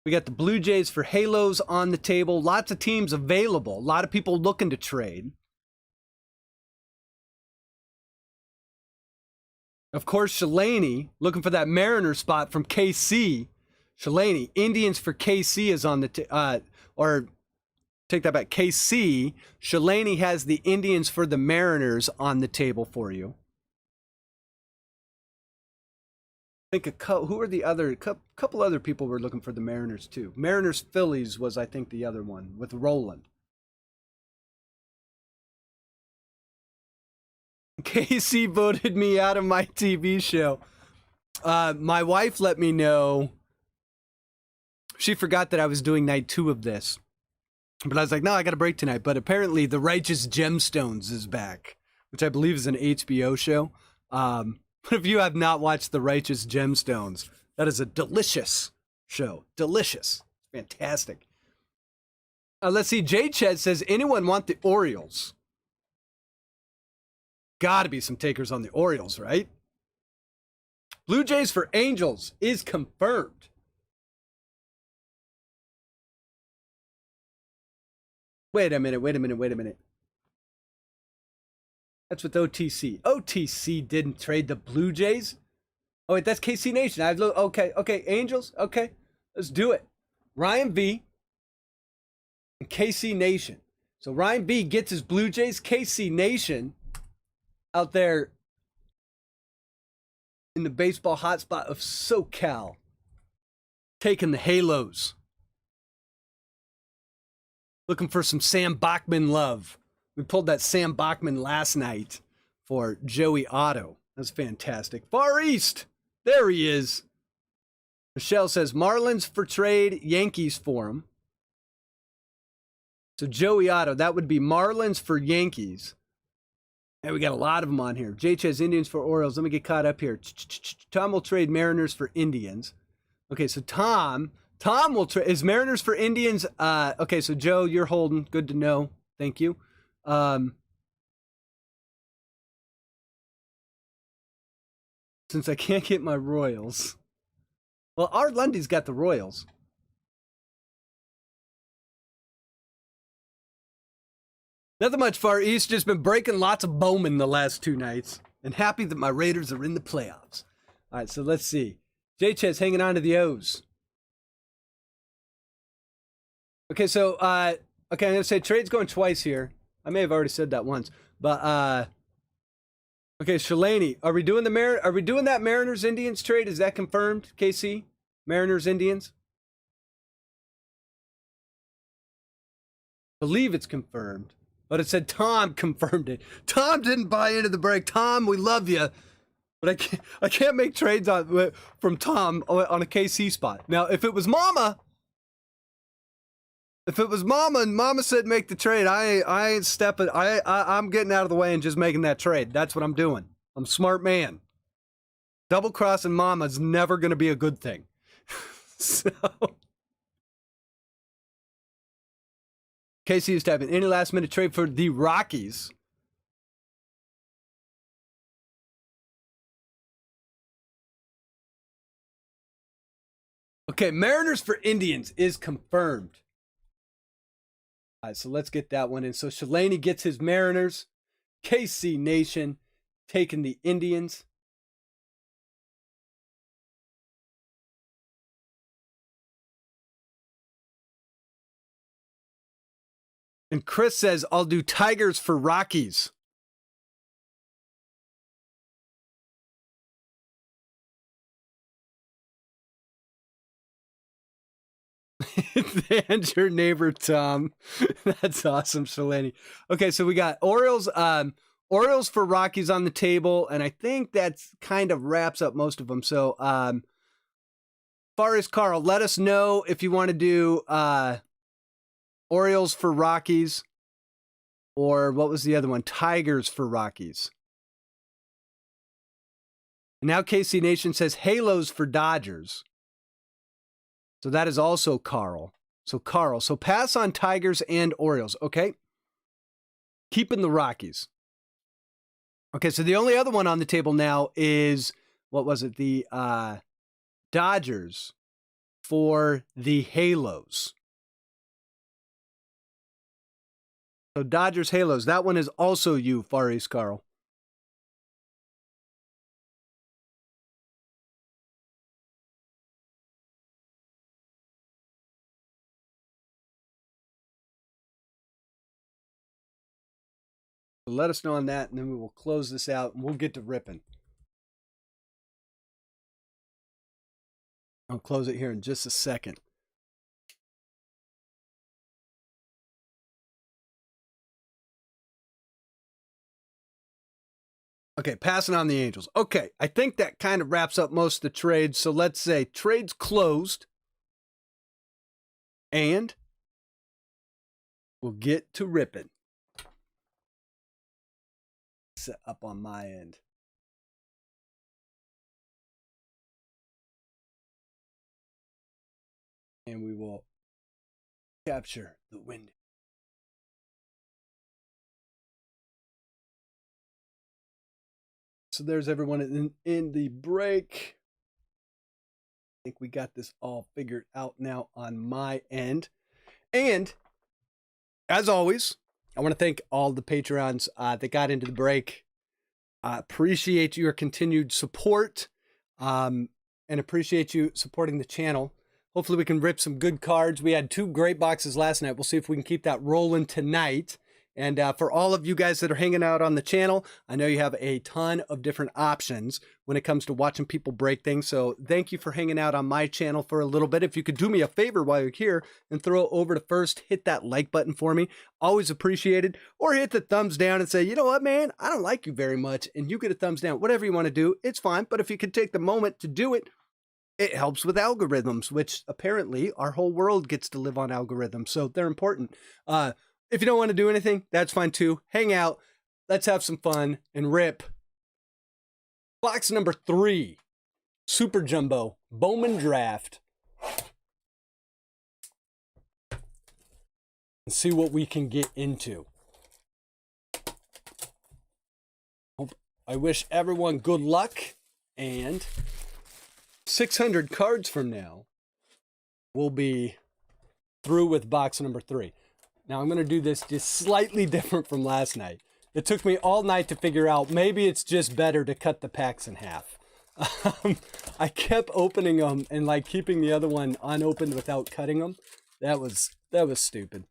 We got the Blue Jays for Halos on the table. Lots of teams available. A lot of people looking to trade. Of course, Shalani looking for that Mariner spot from KC. Shalani, Indians for KC is on the or take that back. KC. Shalani has the Indians for the Mariners on the table for you. I think who are the other couple other people were looking for the Mariners too. Mariners Phillies was I think the other one with Roland. KC voted me out of my TV show. My wife let me know. She forgot that I was doing night 2 of this. But I was like, no, I got a break tonight. But apparently The Righteous Gemstones is back, which I believe is an HBO show. But if you have not watched The Righteous Gemstones, that is a delicious show. Delicious. Fantastic. Let's see. Jay Ched says, anyone want the Orioles? Got to be some takers on the Orioles, right? Blue Jays for Angels is confirmed. Wait a minute. That's with OTC. OTC didn't trade the Blue Jays? Oh, wait, that's KC Nation. Okay, Angels. Okay, let's do it. Ryan V and KC Nation. So Ryan V gets his Blue Jays. KC Nation out there in the baseball hotspot of SoCal, taking the Halos. Looking for some Sam Bachman love. We pulled that Sam Bachman last night for Joey Otto. That's fantastic. Far East. There he is. Michelle says Marlins for trade, Yankees for him. So Joey Otto, that would be Marlins for Yankees. And we got a lot of them on here. JH Indians for Orioles. Let me get caught up here. Tom will trade Mariners for Indians. Okay, so Tom will trade. Is Mariners for Indians? Okay, so Joe, you're holding. Good to know. Thank you. Since I can't get my Royals. Well, Art Lundy's got the Royals. Nothing much, Far East. Just been breaking lots of Bowman the last 2 nights. And happy that my Raiders are in the playoffs. All right, so let's see. J-Chess hanging on to the O's. Okay, so, okay, I'm going to say trade's going twice here. I may have already said that once. But, okay, Shalani, are we doing that Mariners Indians trade? Is that confirmed, KC? Mariners Indians? Believe it's confirmed. But it said Tom confirmed it. Tom didn't buy into the break. Tom, we love you. But I can't make trades from Tom on a KC spot. Now, if it was Mama and Mama said make the trade, I ain't stepping. I'm getting out of the way and just making that trade. That's what I'm doing. I'm a smart man. Double crossing Mama's never going to be a good thing. So Casey is typing any last minute trade for the Rockies. Okay, Mariners for Indians is confirmed. All right, so let's get that one in. So Shalani gets his Mariners. KC Nation taking the Indians. And Chris says, I'll do Tigers for Rockies. And your neighbor, Tom. That's awesome, Shalani. Okay, so we got Orioles for Rockies on the table, and I think that's kind of wraps up most of them. So, far as Carl, let us know if you want to do Orioles for Rockies, or what was the other one? Tigers for Rockies. And now KC Nation says Halos for Dodgers. So that is also Carl. So Carl. So pass on Tigers and Orioles. Okay. Keeping the Rockies. Okay, so the only other one on the table now is, what was it? The Dodgers for the Halos. So Dodgers Halos. That one is also you, Far East Carl. So let us know on that, and then we will close this out, and we'll get to ripping. I'll close it here in just a second. Okay, passing on the Angels. Okay, I think that kind of wraps up most of the trades. So let's say trades closed, and we'll get to ripping. Set up on my end. And we will capture the wind. So there's everyone in the break. I think we got this all figured out now on my end. And as always, I want to thank all the Patreons that got into the break. I appreciate your continued support and appreciate you supporting the channel. Hopefully we can rip some good cards. We had 2 great boxes last night. We'll see if we can keep that rolling tonight. And for all of you guys that are hanging out on the channel, I know you have a ton of different options when it comes to watching people break things. So thank you for hanging out on my channel for a little bit. If you could do me a favor while you're here and throw it over to first, hit that like button for me. Always appreciated. Or hit the thumbs down and say, you know what, man, I don't like you very much. And you get a thumbs down. Whatever you want to do, it's fine. But if you could take the moment to do it, it helps with algorithms, which apparently our whole world gets to live on algorithms. So they're important. If you don't want to do anything, that's fine too. Hang out. Let's have some fun and rip. Box number 3, Super Jumbo, Bowman Draft. And see what we can get into. I wish everyone good luck, and 600 cards from now, we'll be through with box number 3. Now I'm going to do this just slightly different from last night. It took me all night to figure out maybe it's just better to cut the packs in half. I kept opening them and like keeping the other one unopened without cutting them. That was stupid.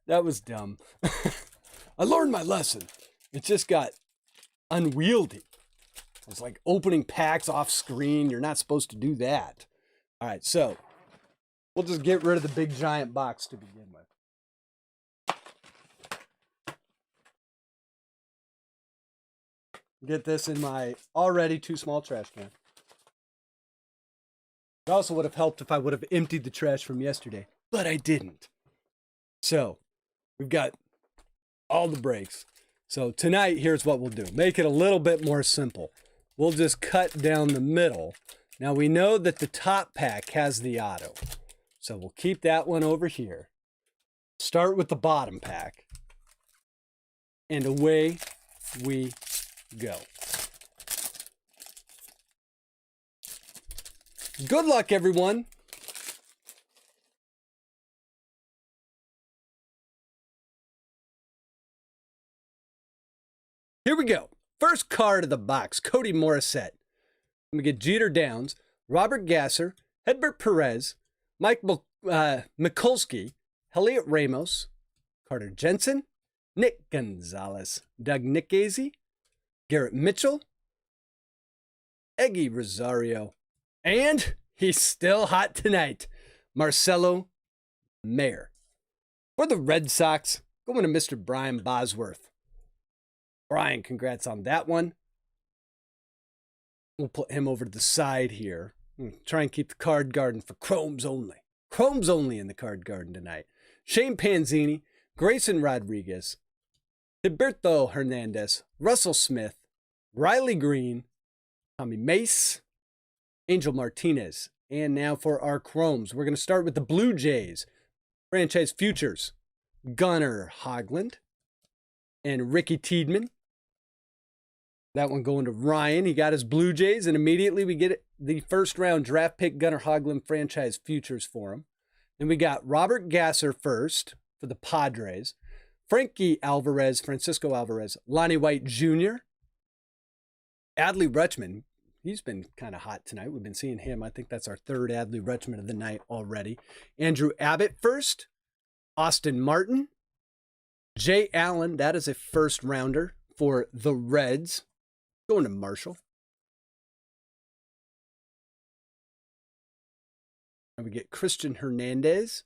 That was dumb. I learned my lesson. It just got unwieldy. It's like opening packs off screen. You're not supposed to do that. All right, so we'll just get rid of the big giant box to begin with. Get this in my already too small trash can. It also would have helped if I would have emptied the trash from yesterday, but I didn't. So we've got all the breaks. So tonight, here's what we'll do. Make it a little bit more simple. We'll just cut down the middle. Now we know that the top pack has the auto. So we'll keep that one over here. Start with the bottom pack. And away we go. Good luck, everyone. Here we go. First card of the box, Cody Morissette. We get Jeter Downs, Robert Gasser, Hedbert Perez, Mike Mikulski, Elliot Ramos, Carter Jensen, Nick Gonzalez, Doug Nickazy, Garrett Mitchell, Eggy Rosario, and he's still hot tonight, Marcelo Mayer. For the Red Sox, going to Mr. Brian Bosworth. Brian, congrats on that one. We'll put him over to the side here. Try and keep the card garden for Chromes only. Chromes only in the card garden tonight. Shane Panzini, Grayson Rodriguez, Gilberto Hernandez, Russell Smith, Riley Green, Tommy Mace, Angel Martinez. And now for our Chromes. We're going to start with the Blue Jays. Franchise Futures, Gunnar Hoglund and Ricky Tiedemann. That one going to Ryan. He got his Blue Jays, and immediately we get the first round draft pick Gunnar Hoglund Franchise Futures for him. Then we got Robert Gasser first for the Padres. Frankie Alvarez, Francisco Alvarez, Lonnie White Jr., Adley Rutschman. He's been kind of hot tonight. We've been seeing him. I think that's our third Adley Rutschman of the night already. Andrew Abbott first. Austin Martin. Jay Allen. That is a first rounder for the Reds. Going to Marshall. And we get Christian Hernandez.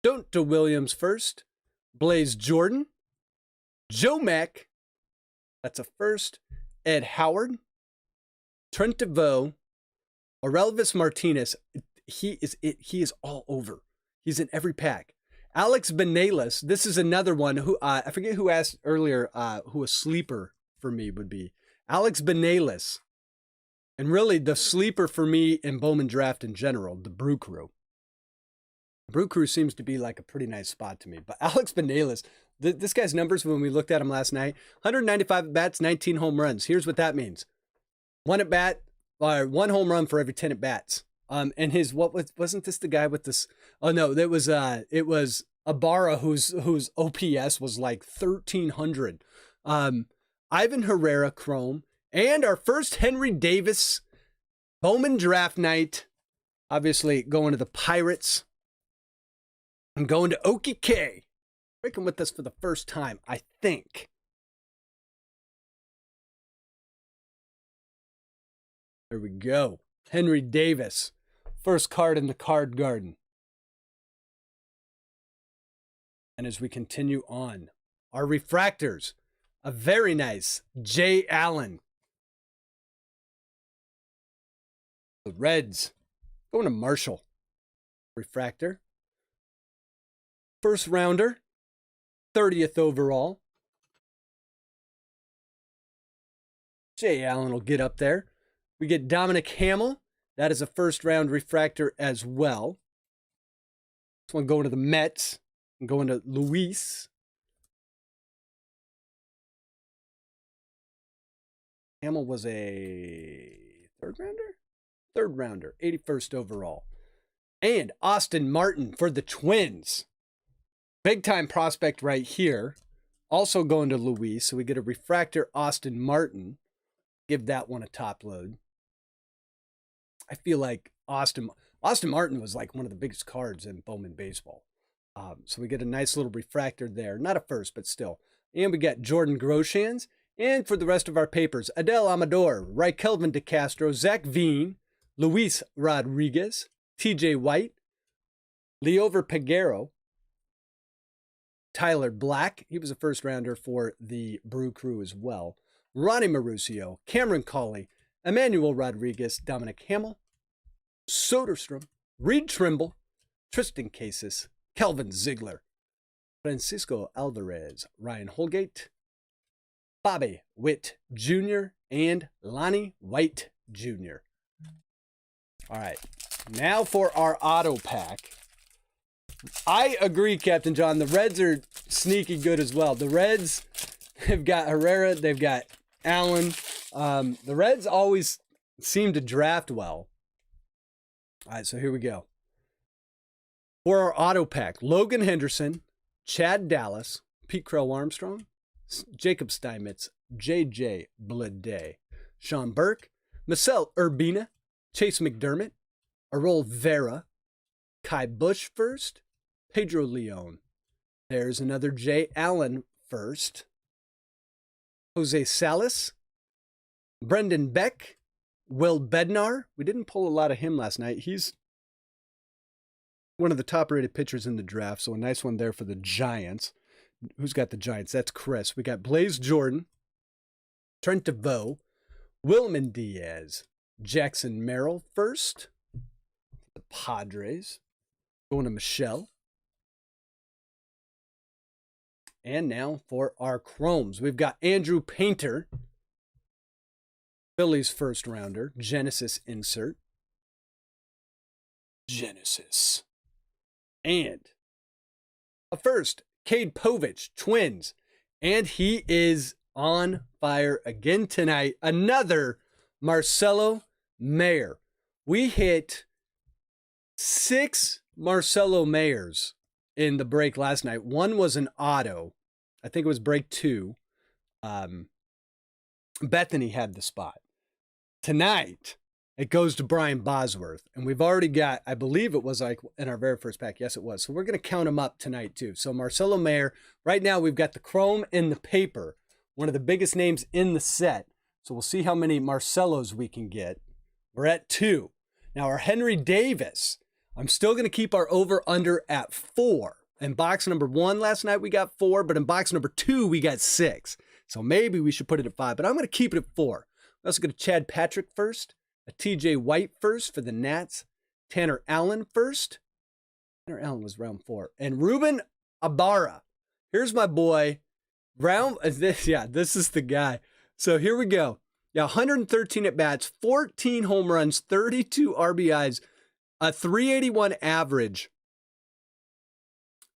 Donta Williams first. Blaze Jordan. Joe Mack. That's a first. Ed Howard. Trent DeVoe, Aurelvis Martinez, he is all over. He's in every pack. Alex Benelis, this is another one who, I forget who asked earlier who a sleeper for me would be. Alex Benelis. And really the sleeper for me in Bowman Draft in general, the Brew Crew. Brew Crew seems to be like a pretty nice spot to me. But Alex Benelis, this guy's numbers when we looked at him last night, 195 at bats, 19 home runs. Here's what that means. One at bat, or one home run for every 10 at bats. And his wasn't this the guy with this? Oh no, it was Ibarra whose OPS was like 1,300. Ivan Herrera Chrome, and our first Henry Davis Bowman Draft night. Obviously going to the Pirates. I'm going to Okie K. Breaking with us for the first time, I think. There we go. Henry Davis. First card in the card garden. And as we continue on, our refractors. A very nice Jay Allen. The Reds. Going to Marshall. Refractor. First rounder. 30th overall. Jay Allen will get up there. We get Dominic Hamill. That is a first round refractor as well. This one going to the Mets. I'm going to Luis. Hamill was a third rounder? Third rounder, 81st overall. And Austin Martin for the Twins. Big time prospect right here. Also going to Luis. So we get a refractor Austin Martin. Give that one a top load. I feel like Austin Martin was like one of the biggest cards in Bowman baseball. So we get a nice little refractor there. Not a first, but still. And we got Jordan Groshans. And for the rest of our papers, Adel Amador, Raquelvin De Castro, Zach Veen, Luis Rodriguez, TJ White, Leover Peguero, Tyler Black. He was a first rounder for the Brew Crew as well. Ronnie Mauricio, Cameron Cawley, Emmanuel Rodriguez, Dominic Hamill, Soderstrom, Reed Trimble, Tristan Casas, Kelvin Ziegler, Francisco Alvarez, Ryan Holgate, Bobby Witt Jr., and Lonnie White Jr. All right, now for our auto pack. I agree, Captain John. The Reds are sneaky good as well. The Reds have got Herrera. They've got Allen. The Reds always seem to draft well. All right, so here we go. For our auto pack, Logan Henderson, Chad Dallas, Pete Crow Armstrong, Jacob Steinmetz, J.J. Bleday, Sean Burke, Marcel Urbina, Chase McDermott, Arol Vera, Kai Bush first, Pedro Leon. There's another Jay Allen first. Jose Salas, Brendan Beck, Will Bednar. We didn't pull a lot of him last night. He's one of the top-rated pitchers in the draft, so a nice one there for the Giants. Who's got the Giants? That's Chris. We got Blaze Jordan, Trent DeVoe, Wilman Diaz, Jackson Merrill first. The Padres. Going to Michelle. And now for our Chromes. We've got Andrew Painter, Phillies first rounder, Genesis insert. Genesis. And First, Cade Povich, Twins. And he is on fire again tonight. Another Marcelo Mayer. We hit 6 Marcelo Mayers in the break last night. One was an auto. I think it was break 2. Bethany had the spot. Tonight, it goes to Brian Bosworth. And we've already got, I believe it was like in our very first pack. Yes, it was. So we're going to count them up tonight too. So Marcelo Mayer, right now we've got the chrome and the paper. One of the biggest names in the set. So we'll see how many Marcelos we can get. We're at 2. Now our Henry Davis, I'm still going to keep our over-under at 4. In box number 1 last night we got 4, but in box number 2 we got 6. So maybe we should put it at 5, but I'm going to keep it at 4. We're also going to Chad Patrick first, a TJ White first for the Nats, Tanner Allen first. Tanner Allen was round 4. And Ruben Ibarra. Here's my boy. This is the guy. So here we go. Yeah, 113 at bats, 14 home runs, 32 RBIs, a 381 average,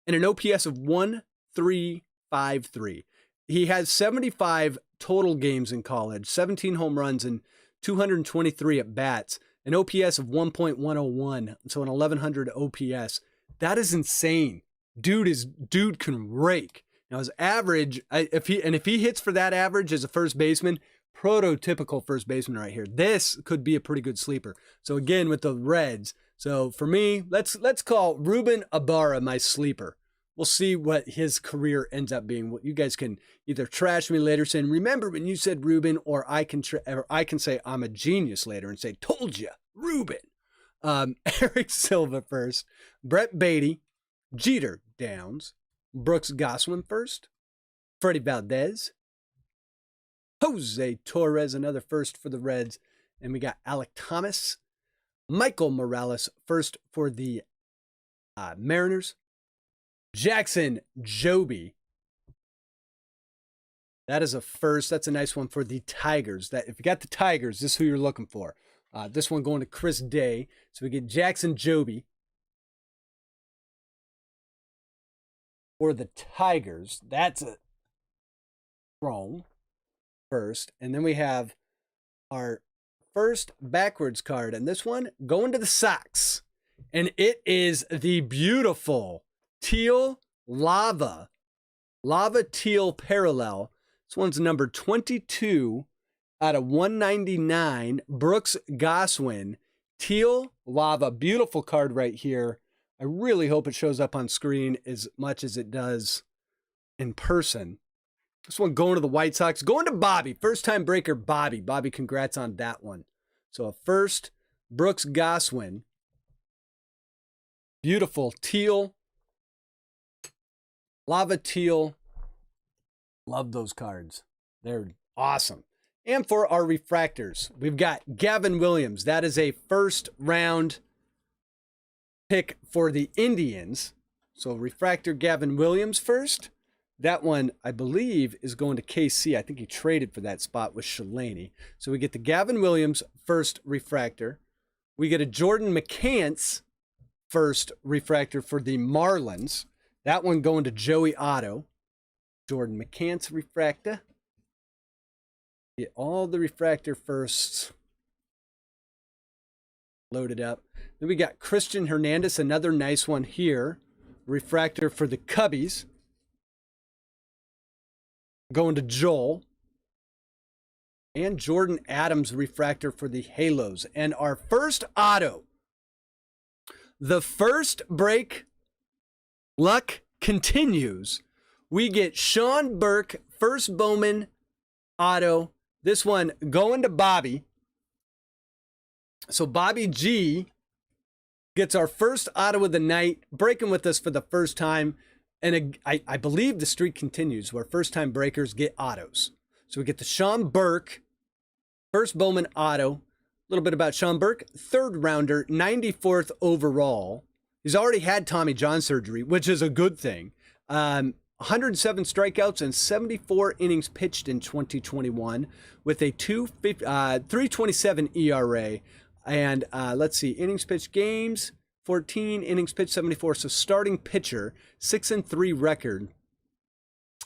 and an OPS of 1.353. He has 75 total games in college, 17 home runs, and 223 at bats, an OPS of 1.101, so an 1100 OPS. That is insane. Dude can rake. Now his average, if he hits for that average as a first baseman, prototypical first baseman right here. This could be a pretty good sleeper. So again with the Reds. So for me, let's call Ruben Ibarra my sleeper. We'll see what his career ends up being. You guys can either trash me later saying, remember when you said Ruben, or I can say I'm a genius later and say, told you, Ruben. Eric Silva first, Brett Beatty, Jeter Downs, Brooks Goswin first, Freddie Valdez, Jose Torres, another first for the Reds, and we got Alec Thomas, Michael Morales first for the Mariners, Jackson Joby. That is a first. That's a nice one for the Tigers. That if you got the Tigers, this is who you're looking for. This one going to Chris Day. So we get Jackson Joby for the Tigers. That's a wrong first. And then we have our first backwards card. And this one going to the Sox. And it is the beautiful teal lava teal parallel. This one's number 22 out of 199. Brooks Goswin, teal lava, beautiful card right here. I really hope it shows up on screen as much as it does in person. This one going to the White Sox, going to Bobby, first time breaker Bobby. Bobby, congrats on that one. So a first, Brooks Goswin, beautiful teal. Lava teal. Love those cards. They're awesome. And for our refractors, we've got Gavin Williams. That is a first round pick for the Indians. So refractor Gavin Williams first. That one, I believe, is going to KC. I think he traded for that spot with Shalani. So we get the Gavin Williams first refractor. We get a Jordan McCants first refractor for the Marlins. That one going to Joey Otto. Jordan McCants refractor. Get all the refractor firsts loaded up. Then we got Christian Hernandez, another nice one here. Refractor for the Cubbies. Going to Joel. And Jordan Adams refractor for the Halos. And our first auto. The first break luck continues. We get Sean Burke, first Bowman auto. This one going to Bobby. So Bobby G gets our first auto of the night, breaking with us for the first time. And I believe the streak continues where first-time breakers get autos. So we get the Sean Burke, first Bowman auto. A little bit about Sean Burke, third rounder, 94th overall. He's already had Tommy John surgery, which is a good thing. 107 strikeouts and 74 innings pitched in 2021 with a 3.27 ERA. And let's see, innings pitched games, 14 innings pitched, 74. So starting pitcher, 6-3 record.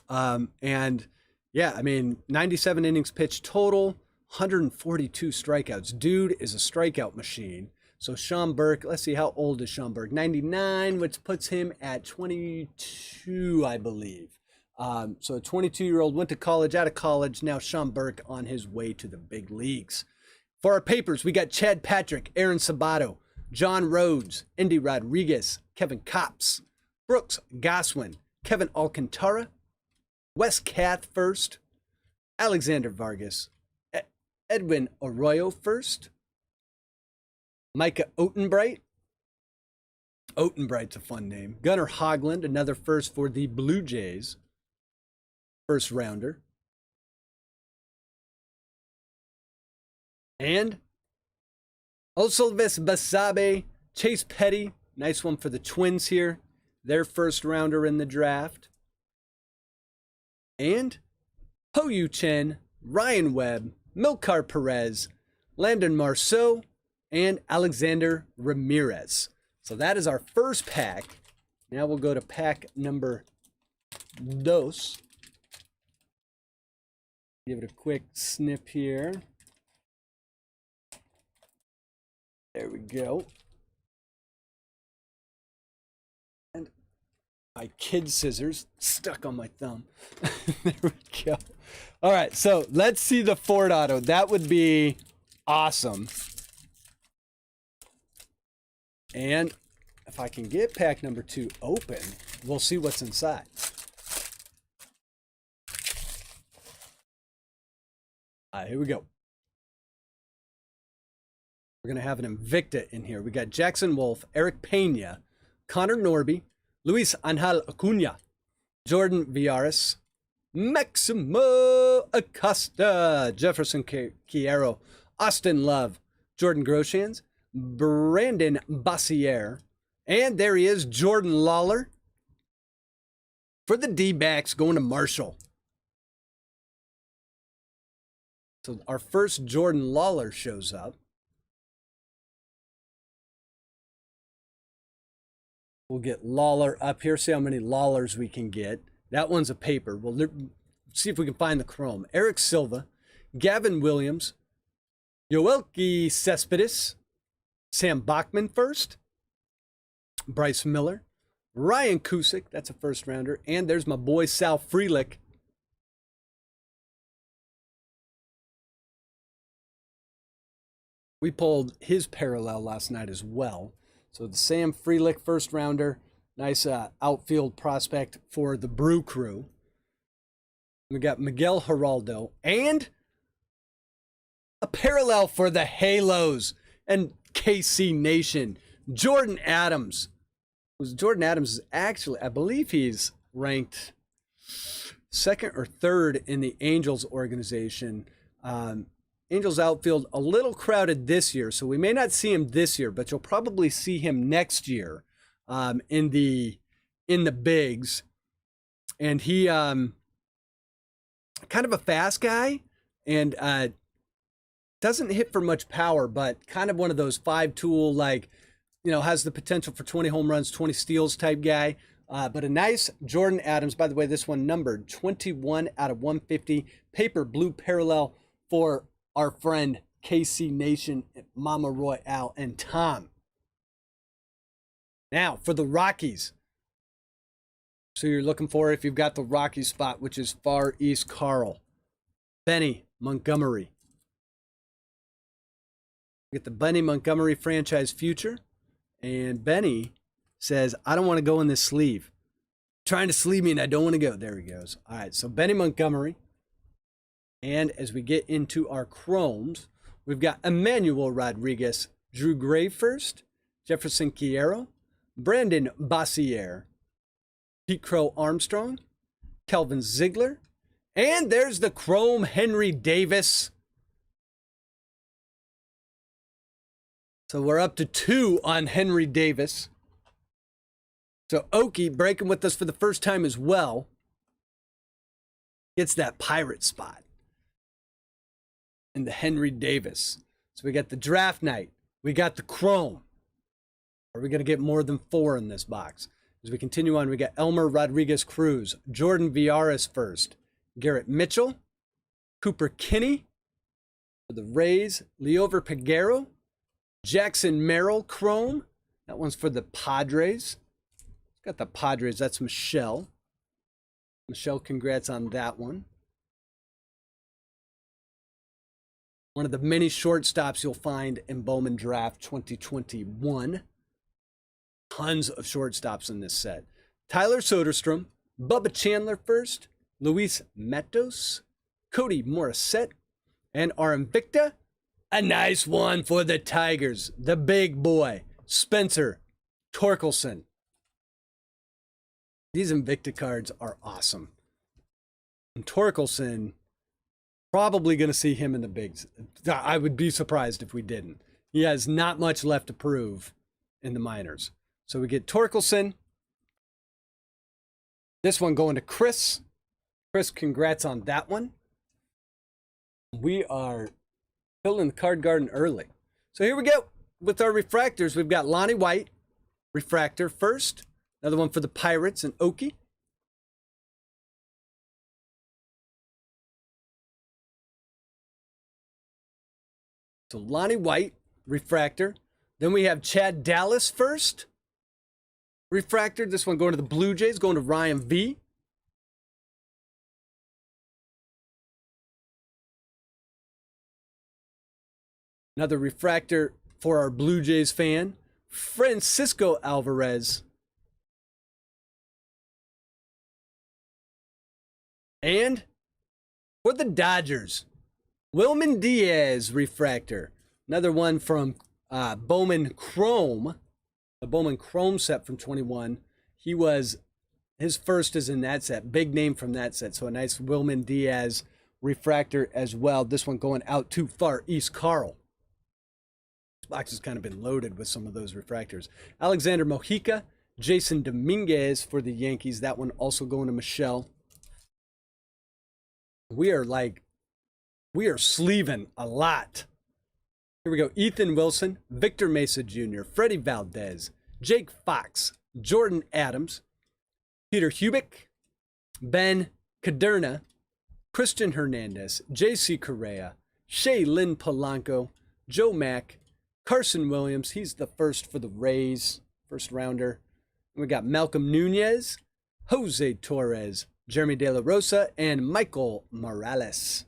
And yeah, I mean, 97 innings pitched total, 142 strikeouts. Dude is a strikeout machine. So Sean Burke, let's see, how old is Sean Burke? 99, which puts him at 22, I believe. So a 22-year-old went to college, out of college. Now Sean Burke on his way to the big leagues. For our papers, we got Chad Patrick, Aaron Sabato, John Rhodes, Andy Rodriguez, Kevin Kopps, Brooks Goswin, Kevin Alcantara, Wes Kath first, Alexander Vargas, Edwin Arroyo first, Micah Otenbright. Otenbright's a fun name. Gunnar Hoglund, another first for the Blue Jays. First rounder. And Osilvis Basabe, Chase Petty. Nice one for the Twins here. Their first rounder in the draft. And Ho-Yu Chen, Ryan Webb, Milkar Perez, Landon Marceau, and Alexander Ramirez. So that is our first pack. Now we'll go to pack number dos. Give it a quick snip here. There we go. And my kid scissors stuck on my thumb. There we go. All right, so let's see the Ford Auto. That would be awesome. And if I can get pack number 2 open, we'll see what's inside. All right, here we go. We're going to have an Invicta in here. We got Jackson Wolf, Eric Pena, Connor Norby, Luis Angel Acuna, Jordan Villaris, Maximo Acosta, Jefferson Quiero, Austin Love, Jordan Groshans, Brandon Bossier, and there he is, Jordan Lawler. For the D-backs, going to Marshall. So our first Jordan Lawler shows up. We'll get Lawler up here. See how many Lawlers we can get. That one's a paper. We'll see if we can find the chrome. Eric Silva, Gavin Williams, Yoelki Cespedes, Sam Bachman first, Bryce Miller, Ryan Cusick, that's a first rounder, and there's my boy Sal Frelick. We pulled his parallel last night as well. So the Sam Frelick first rounder, nice outfield prospect for the Brew Crew. We got Miguel Geraldo and a parallel for the Halos and KC Nation. Jordan Adams. Jordan Adams is actually, I believe he's ranked second or third in the Angels organization. Angels outfield a little crowded this year, so we may not see him this year, but you'll probably see him next year in the bigs. And he kind of a fast guy and doesn't hit for much power, but kind of one of those 5-tool, like, you know, has the potential for 20 home runs, 20 steals type guy. But a nice Jordan Adams. By the way, this one numbered 21 out of 150. Paper blue parallel for our friend KC Nation, Mama Royale, and Tom. Now, for the Rockies. So you're looking for, if you've got the Rockies spot, which is Far East Carl, Benny Montgomery. Get the Benny Montgomery franchise future. And Benny says, I don't want to go in this sleeve. Trying to sleeve me and I don't want to go. There he goes. All right, so Benny Montgomery. And as we get into our chromes, we've got Emmanuel Rodriguez, Drew Gray first, Jefferson Quiero, Brandon Bossier, Pete Crow Armstrong, Kelvin Ziegler, and there's the chrome Henry Davis. So we're up to 2 on Henry Davis. So Okie breaking with us for the first time as well. Gets that pirate spot. And the Henry Davis. So we got the draft night. We got the chrome. Are we going to get more than 4 in this box? As we continue on, we got Elmer Rodriguez Cruz, Jordan Viaris first, Garrett Mitchell, Cooper Kinney for the Rays, Leover Peguero, Jackson Merrill Chrome. That one's for the Padres. Got the Padres. That's Michelle. Michelle, congrats on that one. One of the many shortstops you'll find in Bowman Draft 2021. Tons of shortstops in this set. Tyler Soderstrom, Bubba Chandler first, Luis Matos, Cody Morissette, and our Invicta. A nice one for the Tigers. The big boy, Spencer Torkelson. These Invicta cards are awesome. And Torkelson, probably going to see him in the bigs. I would be surprised if we didn't. He has not much left to prove in the minors. So we get Torkelson. This one going to Chris. Chris, congrats on that one. We are filling the card garden early. So here we go. With our refractors, we've got Lonnie White, refractor first. Another one for the Pirates and Okie. So Lonnie White, refractor. Then we have Chad Dallas first. Refractor. This one going to the Blue Jays, going to Ryan V. Another refractor for our Blue Jays fan, Francisco Alvarez. And for the Dodgers, Wilman Diaz refractor. Another one from Bowman Chrome, the Bowman Chrome set from 21. His first is in that set. Big name from that set. So a nice Wilman Diaz refractor as well. This one going out to Far East Carl. This box has kind of been loaded with some of those refractors. Alexander Mojica, Jason Dominguez for the Yankees. That one also going to Michelle. We are sleeving a lot. Here we go. Ethan Wilson, Victor Mesa Jr., Freddie Valdez, Jake Fox, Jordan Adams, Peter Hubick, Ben Caderna, Christian Hernandez, J.C. Correa, Shea Lynn Polanco, Joe Mack, Carson Williams. He's the first for the Rays, first rounder. And we got Malcolm Nunez, Jose Torres, Jeremy De La Rosa, and Michael Morales.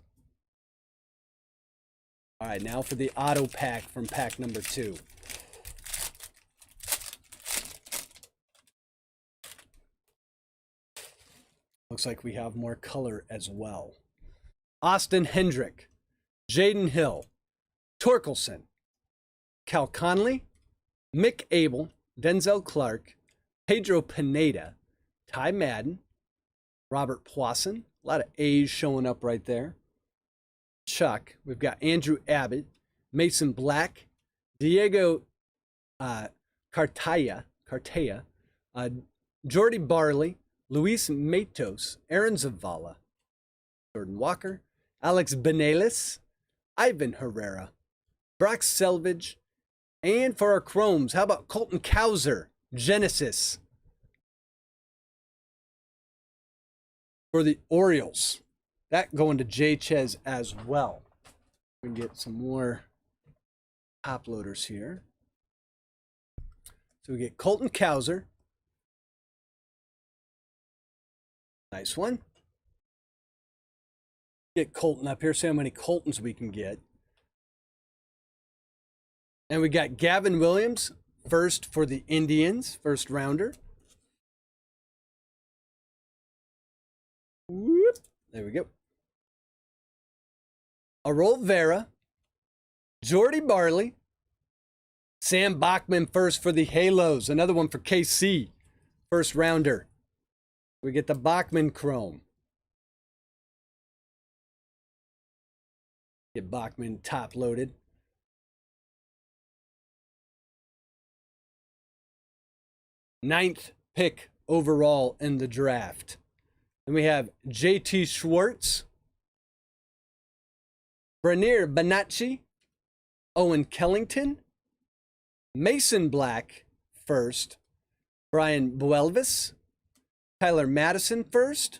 All right, now for the auto pack from pack number 2. Looks like we have more color as well. Austin Hendrick, Jaden Hill, Torkelson, Cal Conley, Mick Abel, Denzel Clark, Pedro Pineda, Ty Madden, Robert Poisson. A lot of A's showing up right there. Chuck. We've got Andrew Abbott, Mason Black, Diego Cartaya, Jordy Barley, Luis Matos, Aaron Zavala, Jordan Walker, Alex Benelis, Ivan Herrera, Brock Selvage, and for our Chromes, how about Colton Cowser, Genesis. For the Orioles, that going to Jay Chez as well. We can get some more top loaders here. So we get Colton Cowser. Nice one. Get Colton up here. See how many Coltons we can get. And we got Gavin Williams, first for the Indians, first rounder. Whoop. There we go. Arol Vera, Jordy Barley, Sam Bachman first for the Halos. Another one for KC, first rounder. We get the Bachman Chrome. Get Bachman top loaded. Ninth pick overall in the draft. Then we have JT Schwartz, Branir Bonacci, Owen Kellington, Mason Black, first. Brian Buelvis. Tyler Madison first.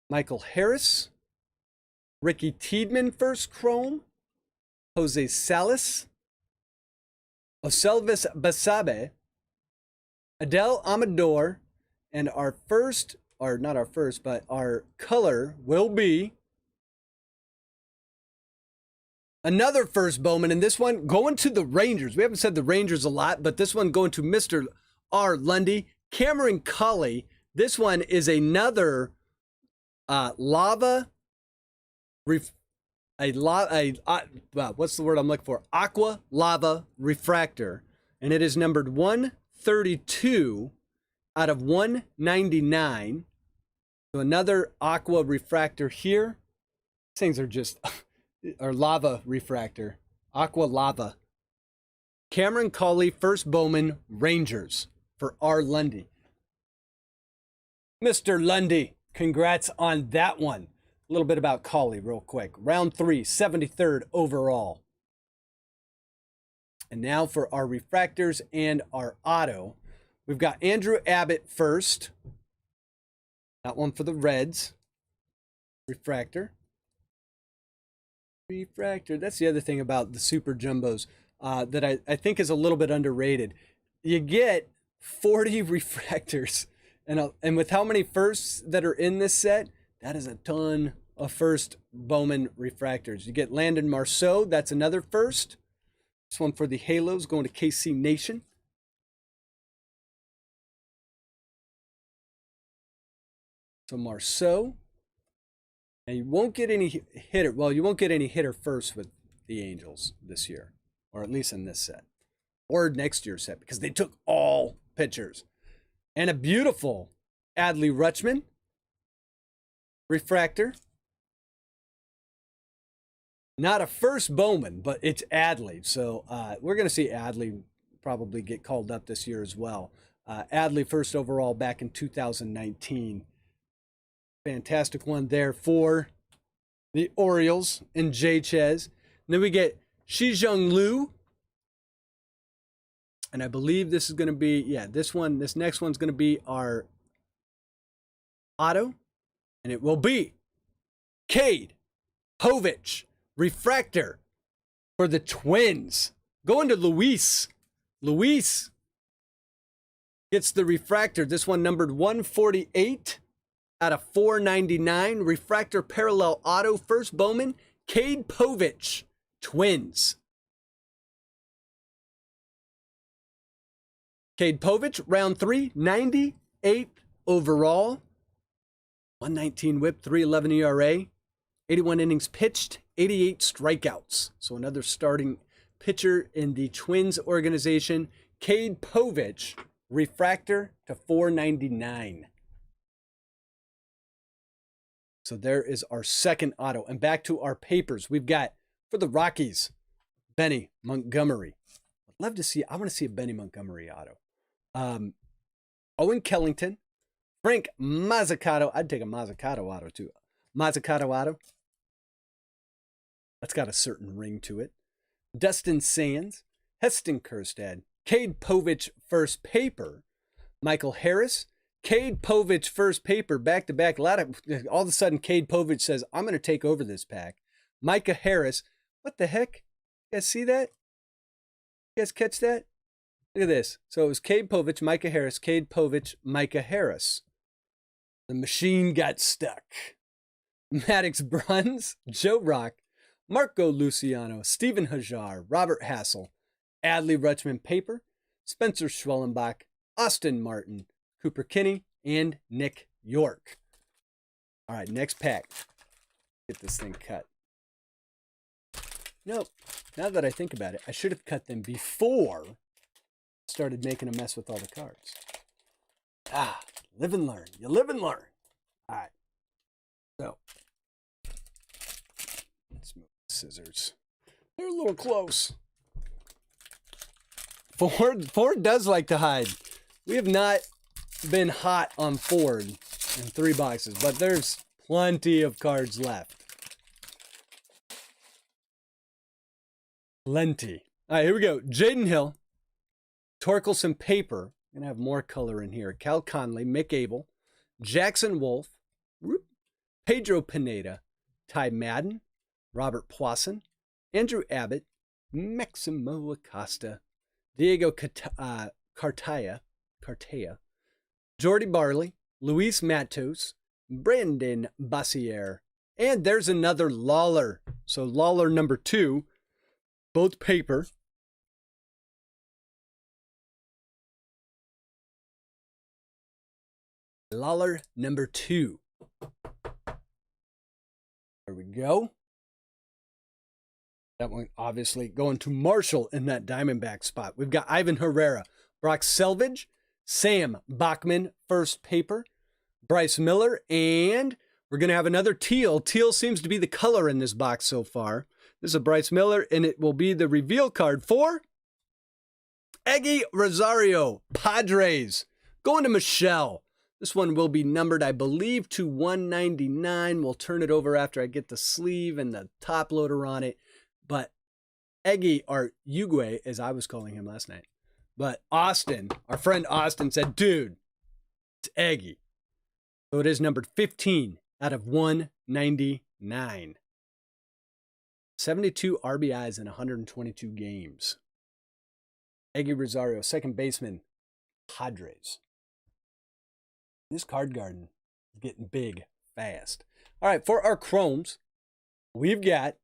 Michael Harris. Ricky Tiedemann first chrome. Jose Salas. Oselvis Basabe. Adel Amador. And our first, or not our first, but our color will be another first Bowman. And this one going to the Rangers. We haven't said the Rangers a lot, but this one going to Mr. R. Lundy. Cameron Cully. This one is another what's the word I'm looking for? Aqua lava refractor. And it is numbered 132 out of 199. So another aqua refractor here. These things are just, or lava refractor. Aqua lava. Cameron Cully, first Bowman, Rangers for R. Lundy. Mr. Lundy, congrats on that one. A little bit about Cully real quick. Round 3, 73rd overall. And now for our refractors and our auto. We've got Andrew Abbott first. That one for the Reds. Refractor. That's the other thing about the Super Jumbos that I think is a little bit underrated. You get 40 refractors. And with how many firsts that are in this set, that is a ton of first Bowman refractors. You get Landon Marceau. That's another first. This one for the Halos going to KC Nation. So Marceau. And you won't get any hitter. Well, you won't get any hitter first with the Angels this year. Or at least in this set. Or next year's set. Because they took all pitchers. And a beautiful Adley Rutschman. Refractor. Not a first Bowman, but it's Adley. So we're going to see Adley probably get called up this year as well. Adley first overall back in 2019. Fantastic one there for the Orioles and Jay Chez. And then we get Shijung Liu. And I believe this is going to be, this next one's going to be our auto. And it will be Cade Povich, refractor for the Twins. Going to Luis. Luis gets the refractor. This one numbered 148 out of 499. Refractor parallel auto. First Bowman, Cade Povich, Twins. Cade Povich, round 3, 98 overall. 119 whip, 3.11 ERA. 81 innings pitched, 88 strikeouts. So another starting pitcher in the Twins organization. Cade Povich, refractor to 499. So there is our second auto. And back to our papers. We've got, for the Rockies, Benny Montgomery. I'd love to see, I want to see a Benny Montgomery auto. Owen Kellington. Frank Mazzucato. I'd take a Mazzucato auto too. Mazzucato auto. That's got a certain ring to it. Dustin Sands. Heston Kjerstad. Cade Povich first paper. Michael Harris. Cade Povich first paper, back-to-back. All of a sudden, Cade Povich says, I'm going to take over this pack. Micah Harris. What the heck? You guys see that? You guys catch that? Look at this. So it was Cade Povich, Micah Harris, Cade Povich, Micah Harris. The machine got stuck. Maddox Bruns, Joe Rock, Marco Luciano, Stephen Hajar, Robert Hassel, Adley Rutschman paper, Spencer Schwellenbach, Austin Martin, Cooper Kinney, and Nick York. All right, next pack. Get this thing cut. Nope. Now that I think about it, I should have cut them before I started making a mess with all the cards. Live and learn. You live and learn. All right. So, let's move the scissors. They're a little close. Ford does like to hide. We have not been hot on Ford in 3 boxes, but there's plenty of cards left. Plenty. All right, here we go. Jaden Hill. Torkelson paper. I'm going to have more color in here. Cal Conley, Mick Abel, Jackson Wolf, Pedro Pineda, Ty Madden, Robert Poisson, Andrew Abbott, Maximo Acosta, Diego Cartaya, Jordy Barley, Luis Matos, Brandon Bassier, and there's another Lawler. So Lawler number 2, both paper. Lawler number 2. There we go. That one obviously going to Marshall in that Diamondback spot. We've got Ivan Herrera, Brock Selvage, Sam Bachman, first paper, Bryce Miller, and we're going to have another teal. Teal seems to be the color in this box so far. This is a Bryce Miller, and it will be the reveal card for Eggy Rosario, Padres. Going to Michelle. This one will be numbered, I believe, to 199. We'll turn it over after I get the sleeve and the top loader on it. But Eggy, or Uguay, as I was calling him last night. But Austin, our friend Austin said, dude, it's Eggy. So it is numbered 15 out of 199. 72 RBIs in 122 games. Eggy Rosario, second baseman, Padres. This card garden is getting big fast. All right, for our chromes, we've got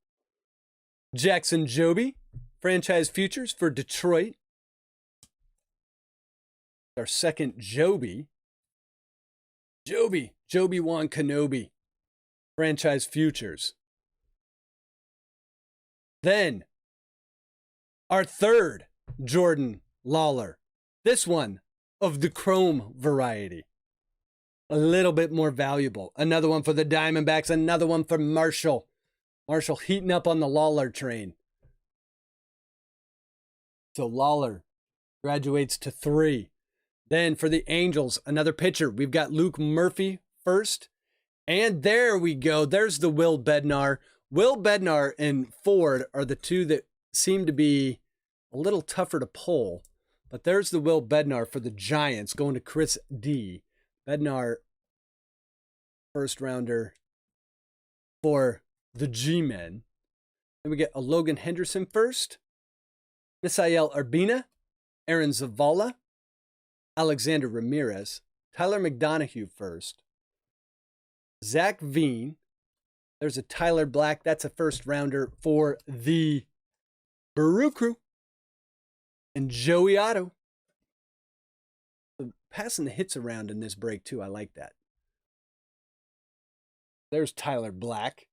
Jackson Joby, franchise futures for Detroit. Our second Joby. Joby-Wan Kenobi, franchise futures. Then, our third Jordan Lawler. This one of the chrome variety. A little bit more valuable. Another one for the Diamondbacks. Another one for Marshall. Marshall heating up on the Lawler train. So Lawler graduates to 3. Then for the Angels, another pitcher. We've got Luke Murphy first. And there we go. There's the Will Bednar. Will Bednar and Ford are the two that seem to be a little tougher to pull. But there's the Will Bednar for the Giants going to Chris D. Bednar, first rounder for the G-Men. Then we get a Logan Henderson first. Misael Urbina, Aaron Zavala, Alexander Ramirez, Tyler McDonough first. Zach Veen. There's a Tyler Black. That's a first rounder for the Brew Crew. And Joey Otto. Passing the hits around in this break, too. I like that. There's Tyler Black.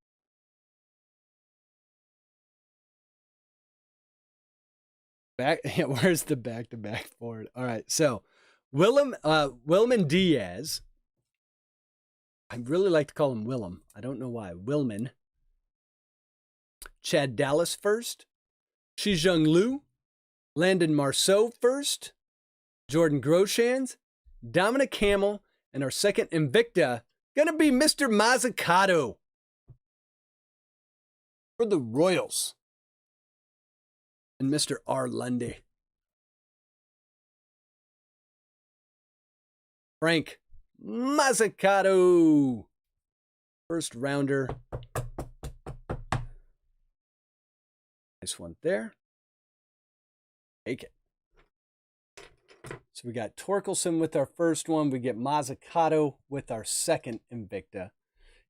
Where's the back-to-back for it? All right, so Wilman Diaz. I really like to call him Willem. I don't know why. Willman. Chad Dallas first. Shijung Liu. Landon Marceau first. Jordan Groshans. Dominic Hamill, and our second Invicta, gonna be Mr. Mazzucato for the Royals. And Mr. R. Lundy. Frank Mazzucato, first rounder. Nice one there. Take it. So we got Torkelson with our first one. We get Mazzucato with our second Invicta.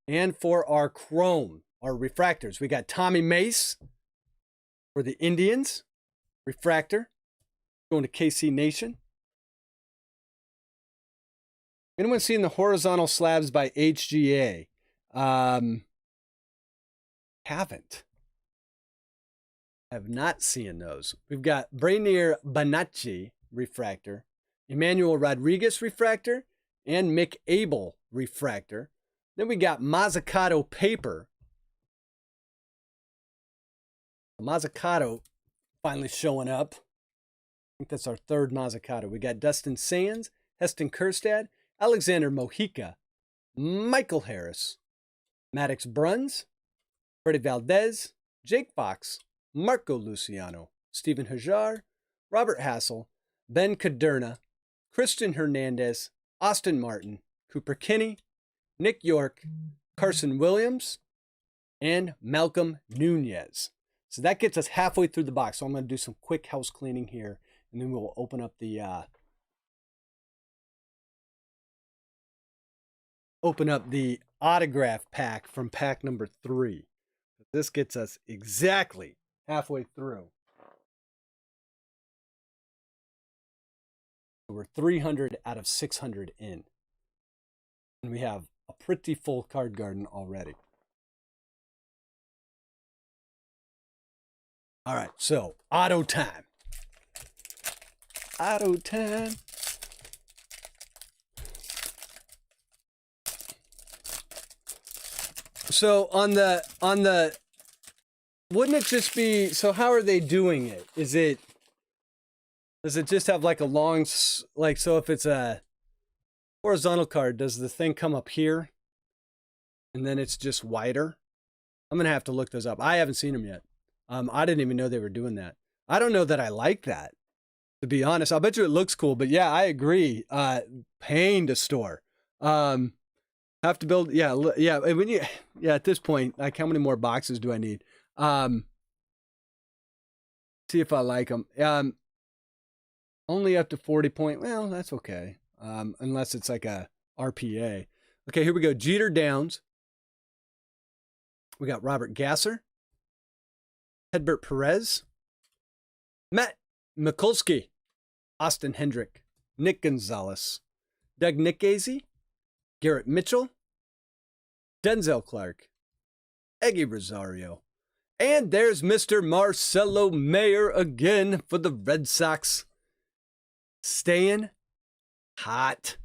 And for our chrome, our refractors, we got Tommy Mace for the Indians. Refractor. Going to KC Nation. Anyone seen the horizontal slabs by HGA? Haven't. Have not seen those. We've got Brainier Banacci refractor, Emmanuel Rodriguez refractor, and Mick Abel refractor. Then we got Mazzucato paper. Mazzucato finally showing up. I think that's our third Mazzucato. We got Dustin Sands, Heston Kjerstad, Alexander Mojica, Michael Harris, Maddox Bruns, Freddie Valdez, Jake Fox, Marco Luciano, Stephen Hajar, Robert Hassel, Ben Caderna, Christian Hernandez, Austin Martin, Cooper Kinney, Nick York, Carson Williams, and Malcolm Nunez. So that gets us halfway through the box. So I'm going to do some quick house cleaning here, and then we'll open up the autograph pack from pack number 3. This gets us exactly halfway through. We're 300 out of 600 in. And we have a pretty full card garden already. All right, so auto time. Auto time. So on the wouldn't it just be, so how are they doing it? Does it just have like a long, like, so if it's a horizontal card, does the thing come up here and then it's just wider? I'm going to have to look those up. I haven't seen them yet. I didn't even know they were doing that. I don't know that I like that, to be honest. I'll bet you it looks cool, but yeah, I agree. Pain to store. Have to build, yeah. When you, yeah, at this point, like, how many more boxes do I need? See if I like them. Only up to 40 point. Well, that's okay. Unless it's like a RPA. Okay, here we go. Jeter Downs. We got Robert Gasser, Hedbert Perez, Matt Mikulski, Austin Hendrick, Nick Gonzalez, Doug Nickazy, Garrett Mitchell, Denzel Clark, Eggy Rosario, and there's Mr. Marcelo Mayer again for the Red Sox. Staying hot.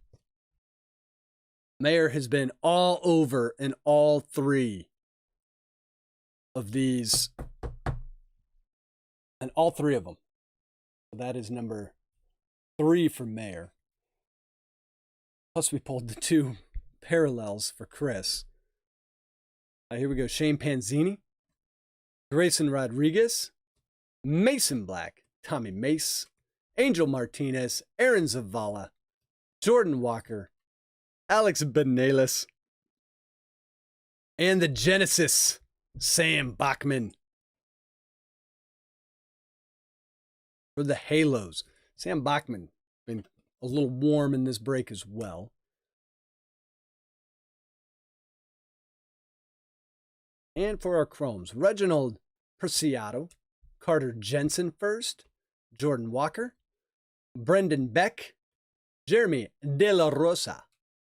Mayer has been all over in all 3 of these, and all 3 of them. That is number 3 for Mayer. Plus we pulled the 2 parallels for Chris. Here we go. Shane Panzini, Grayson Rodriguez, Mason Black, Tommy Mace, Angel Martinez, Aaron Zavala, Jordan Walker, Alex Benelis, and the Genesis, Sam Bachman. For the Halos. Sam Bachman been a little warm in this break as well. And for our Chromes, Reginald Preciado, Carter Jensen first, Jordan Walker, Brendan Beck, Jeremy De La Rosa,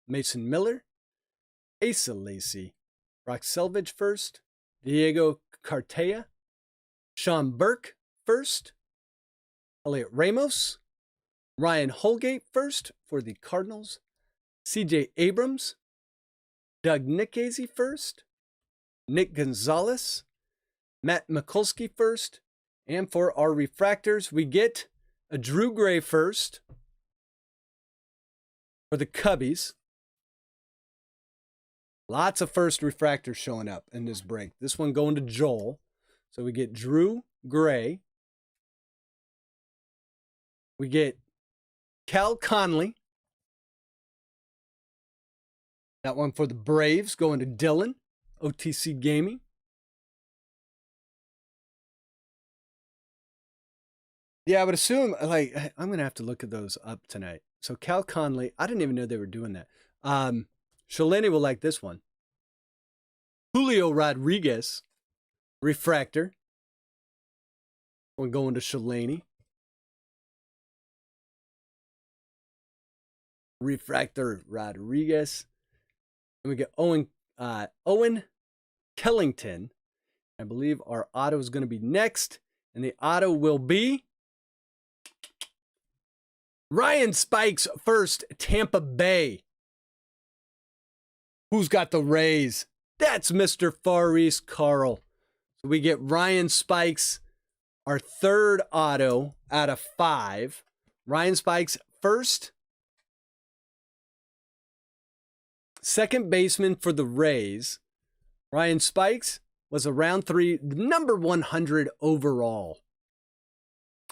Mason Miller, Asa Lacey, Brock Selvage first, Diego Cartea, Sean Burke first, Elliot Ramos, Ryan Holgate first for the Cardinals, CJ Abrams, Doug Nickazy first, Nick Gonzalez, Matt Mikulski first, and for our refractors, we get a Drew Gray first for the Cubbies. Lots of first refractors showing up in this break. This one going to Joel. So we get Drew Gray. We get Cal Conley. That one for the Braves going to Dylan, OTC Gaming. Yeah, I would assume, like, I'm going to have to look at those up tonight. So Cal Conley, I didn't even know they were doing that. Shalani will like this one. Julio Rodriguez, refractor. One going to Shalani. Refractor Rodriguez. And we get Owen Kellington. I believe our auto is going to be next. And the auto will be Ryan Spikes first, Tampa Bay. Who's got the Rays? That's Mr. Far East Carl. So we get Ryan Spikes, our 3rd auto out of 5. Ryan Spikes first. 2nd baseman for the Rays. Ryan Spikes was a round 3, number 100 overall.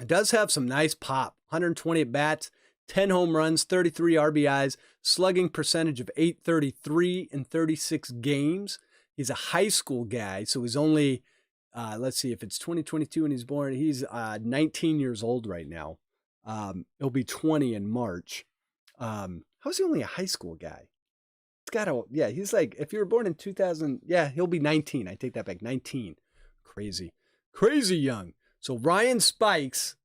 It does have some nice pop. 120 at bats, 10 home runs, 33 RBIs, slugging percentage of .833 in 36 games. He's a high school guy, so he's only, let's see, if it's 2022 and he's born, he's 19 years old right now. He'll be 20 in March. How is he only a high school guy? It's got to, yeah, he's like, if you were born in 2000, yeah, he'll be 19. I take that back, 19. Crazy young. So Ryan Spikes,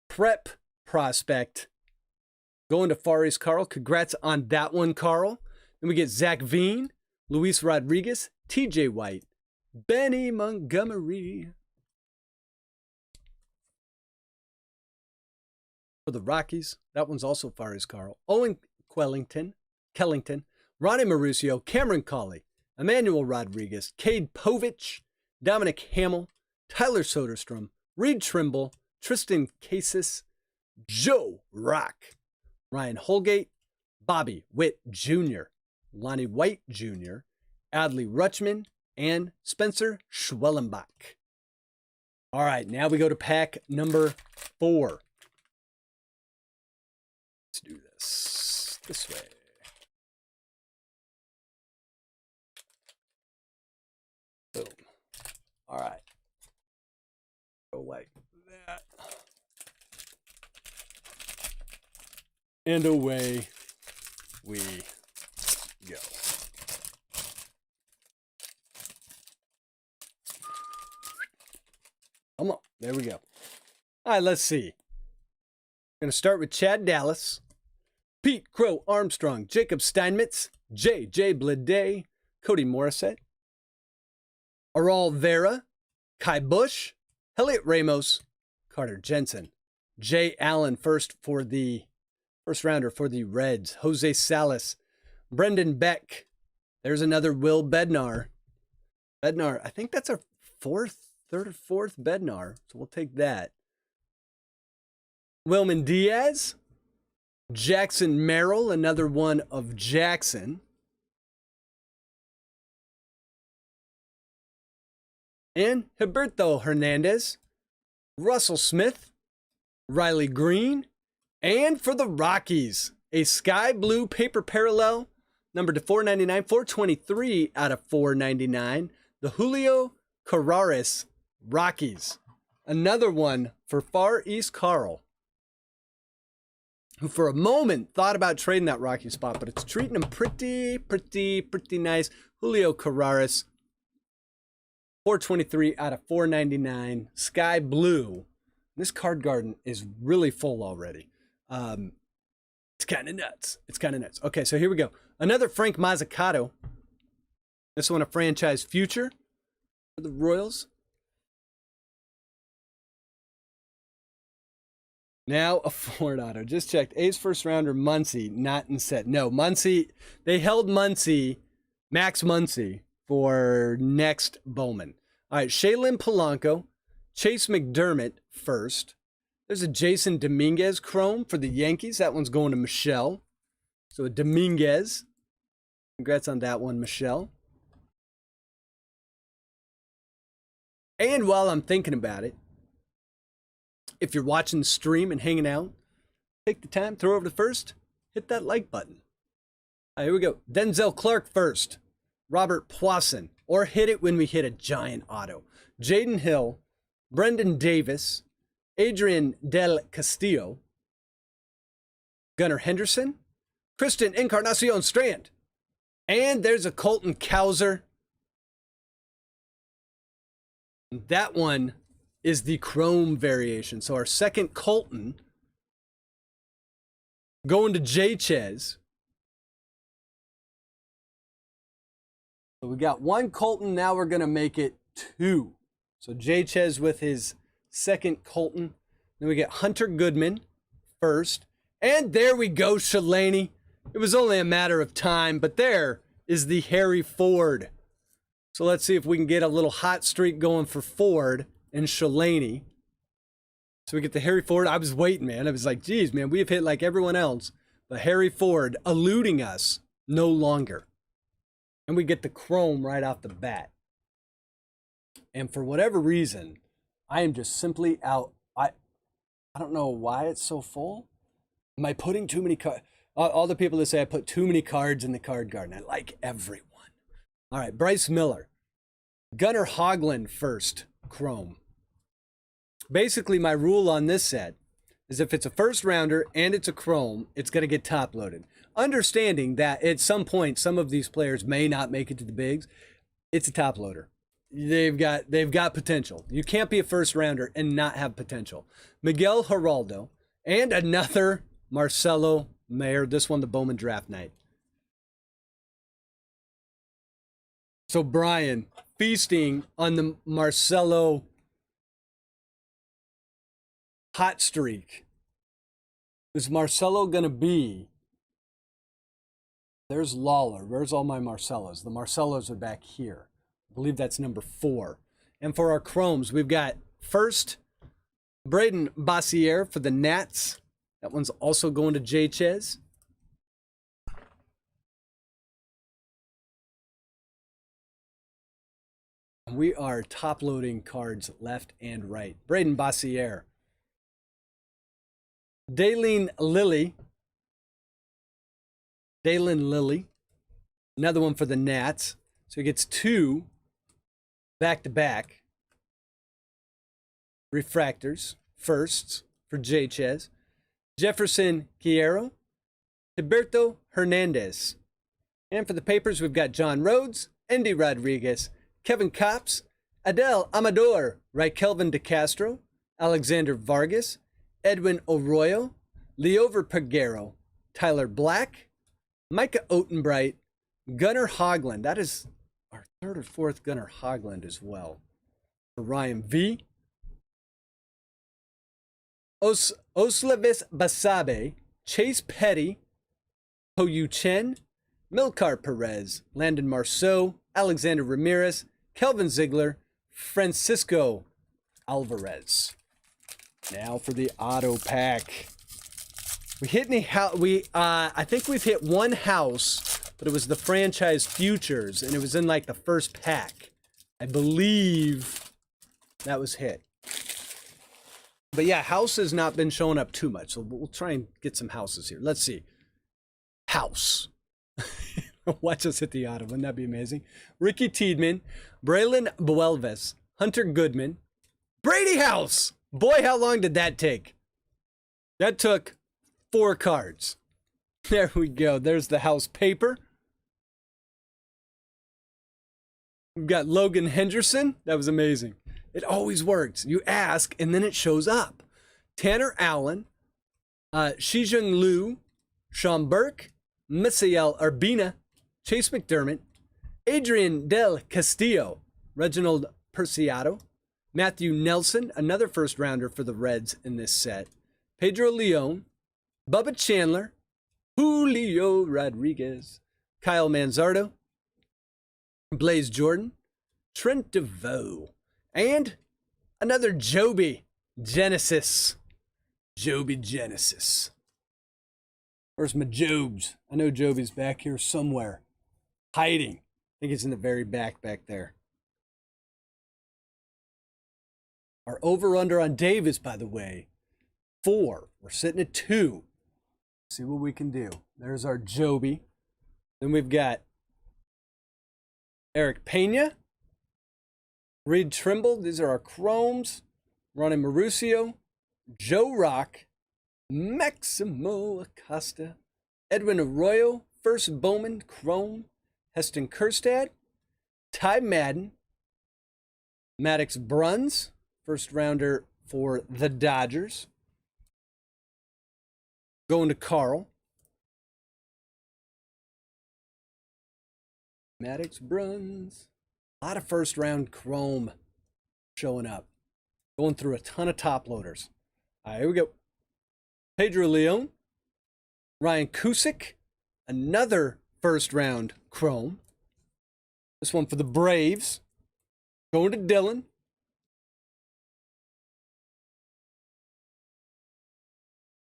prep prospect, going to Far East Carl. Congrats on that one, Carl. Then we get Zach Veen, Luis Rodriguez, TJ White, Benny Montgomery. For the Rockies, that one's also Far East Carl. Owen Kellington, Ronnie Mauricio, Cameron Cawley, Emmanuel Rodriguez, Cade Povich, Dominic Hamill, Tyler Soderstrom, Reed Trimble, Tristan Casas, Joe Rock, Ryan Holgate, Bobby Witt Jr., Lonnie White Jr., Adley Rutschman, and Spencer Schwellenbach. All right, now we go to pack number 4. Let's do this way. Boom. All right. Go like that. And away we go. Come on. There we go. All right, let's see. I'm going to start with Chad Dallas, Pete Crow Armstrong, Jacob Steinmetz, J.J. Bleday, Cody Morissette, Aral Vera, Kai Bush, Elliot Ramos, Carter Jensen, Jay Allen first rounder for the Reds, Jose Salas, Brendan Beck. There's another Will Bednar. I think that's our third or fourth Bednar, so we'll take that. Wilman Diaz, Jackson Merrill, another one of Jackson. And Gilberto Hernandez, Russell Smith, Riley Green, and for the Rockies, a sky blue paper parallel, number to 499, 423 out of 499, the Julio Carrares Rockies. Another one for Far East Carl, who for a moment thought about trading that Rocky spot, but it's treating him pretty nice. Julio Carrares, 423 out of 499, sky blue. This card garden is really full already. It's kind of nuts. Okay, so here we go. Another Frank Mazzucato. This one a franchise future for the Royals. Now a Ford auto. Just checked. A's first rounder Muncy, not in set. No, Muncy. They held Muncy, Max Muncy, for next Bowman. All right, Shaylin Polanco, Chase McDermott first. There's a Jason Dominguez chrome for the Yankees. That one's going to Michelle. So a Dominguez. Congrats on that one, Michelle. And while I'm thinking about it, if you're watching the stream and hanging out, take the time, throw over the first, hit that like button. All right, here we go. Denzel Clark first. Robert Poisson. Or hit it when we hit a giant auto. Jaden Hill, Brendan Davis, Adrian Del Castillo, Gunnar Henderson, Kristen Encarnacion Strand, and there's a Colton Cowser. That one is the chrome variation. So our second Colton going to Jay Ches. So we got one Colton. Now we're going to make it 2. So Jay Ches with his second Colton. Then we get Hunter Goodman first. And there we go, Shalani. It was only a matter of time, but there is the Harry Ford. So let's see if we can get a little hot streak going for Ford and Shalani. So we get the Harry Ford. I was waiting, man. I was like, geez, man, we have hit like everyone else. But Harry Ford eluding us no longer. And we get the chrome right off the bat. And for whatever reason, I am just simply out. I don't know why it's so full. Am I putting too many cards? All the people that say I put too many cards in the card garden. I like everyone. All right, Bryce Miller. Gunnar Hoglund first, Chrome. Basically, my rule on this set is if it's a first rounder and it's a Chrome, it's going to get top loaded. Understanding that at some point, some of these players may not make it to the bigs. It's a top loader. They've got potential. You can't be a first rounder and not have potential. Miguel Geraldo and another Marcelo Mayer. This one, the Bowman Draft night. So Brian feasting on the Marcelo hot streak. Is Marcelo gonna be? There's Lawler. Where's all my Marcelos? The Marcelos are back here. I believe that's number 4. And for our Chromes, we've got first Braden Bossier for the Nats. That one's also going to Jay Chez. We are top loading cards left and right. Braden Bossier. Daylin Lilly. Another one for the Nats. So he gets 2 back-to-back refractors, firsts for Jay Chez. Jefferson Quiero, Gilberto Hernandez. And for the papers, we've got John Rhodes, Andy Rodriguez, Kevin Kopps, Adel Amador, Raquelvin De Castro, Alexander Vargas, Edwin Arroyo, Leover Peguero, Tyler Black, Micah Otenbright, Gunnar Hoglund. That is our 3rd or 4th Gunnar Hoglund as well. For Ryan V. Oslavis Basabe, Chase Petty, Ho-Yu Chen, Milkar Perez, Landon Marceau, Alexander Ramirez, Kelvin Ziegler, Francisco Alvarez. Now for the auto pack. We hit I think we've hit one house, but it was the franchise futures, and it was in like the first pack. I believe that was hit. But yeah, house has not been showing up too much, so we'll try and get some houses here. Let's see. House. Watch us hit the auto. Wouldn't that be amazing? Ricky Tiedemann, Braylon Buelves, Hunter Goodman, Brady House. Boy, how long did that take? That took 4 cards. There we go. There's the house paper. We've got Logan Henderson. That was amazing. It always works. You ask, and then it shows up. Tanner Allen, Shijung Liu, Sean Burke, Misael Urbina, Chase McDermott, Adrian Del Castillo, Reginald Perciato, Matthew Nelson, another first rounder for the Reds in this set, Pedro Leon, Bubba Chandler, Julio Rodriguez, Kyle Manzardo, Blaze Jordan, Trent DeVoe, and another Joby Genesis. Joby Genesis. Where's my Jobs? I know Joby's back here somewhere. Hiding. I think it's in the very back there. Our over-under on Davis, by the way, 4. We're sitting at 2. See what we can do. There's our Joby. Then we've got Eric Pena, Reed Trimble. These are our Chromes. Ronnie Mauricio, Joe Rock, Maximo Acosta, Edwin Arroyo, first Bowman Chrome, Heston Kjerstad, Ty Madden, Maddox Bruns, first rounder for the Dodgers. Going to Carl. Maddox Bruns. A lot of first round Chrome showing up. Going through a ton of top loaders. All right, here we go. Pedro Leon. Ryan Cusick. Another first round Chrome. This one for the Braves. Going to Dylan.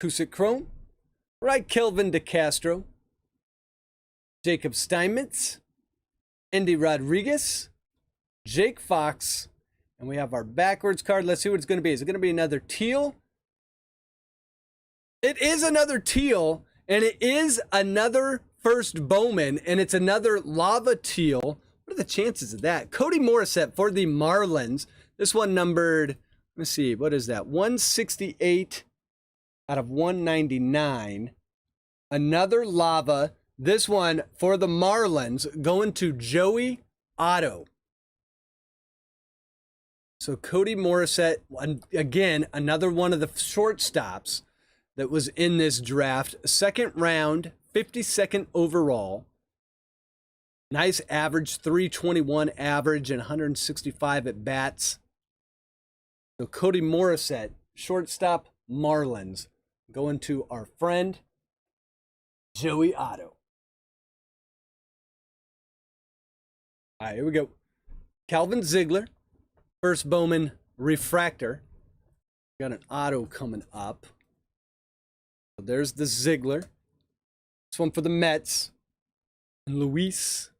Cusick Chrome. Right, Kelvin De Castro. Jacob Steinmetz. Andy Rodriguez. Jake Fox. And we have our backwards card. Let's see what it's going to be. Is it going to be another teal? It is another teal, and it is another first Bowman, and it's another lava teal. What are the chances of that? Cody Morissette for the Marlins. This one numbered, let's see, what is that? 168 out of 199. Another lava. This one for the Marlins going to Joey Otto. So Cody Morissette, again, another one of the shortstops that was in this draft. Second round, 52nd overall. Nice average, 321 average and 165 at bats. So Cody Morissette, shortstop, Marlins, going to our friend Joey Otto. All right, here we go. Calvin Ziegler, first Bowman refractor. Got an Otto coming up. So there's the Ziegler. This one for the Mets. And Luis.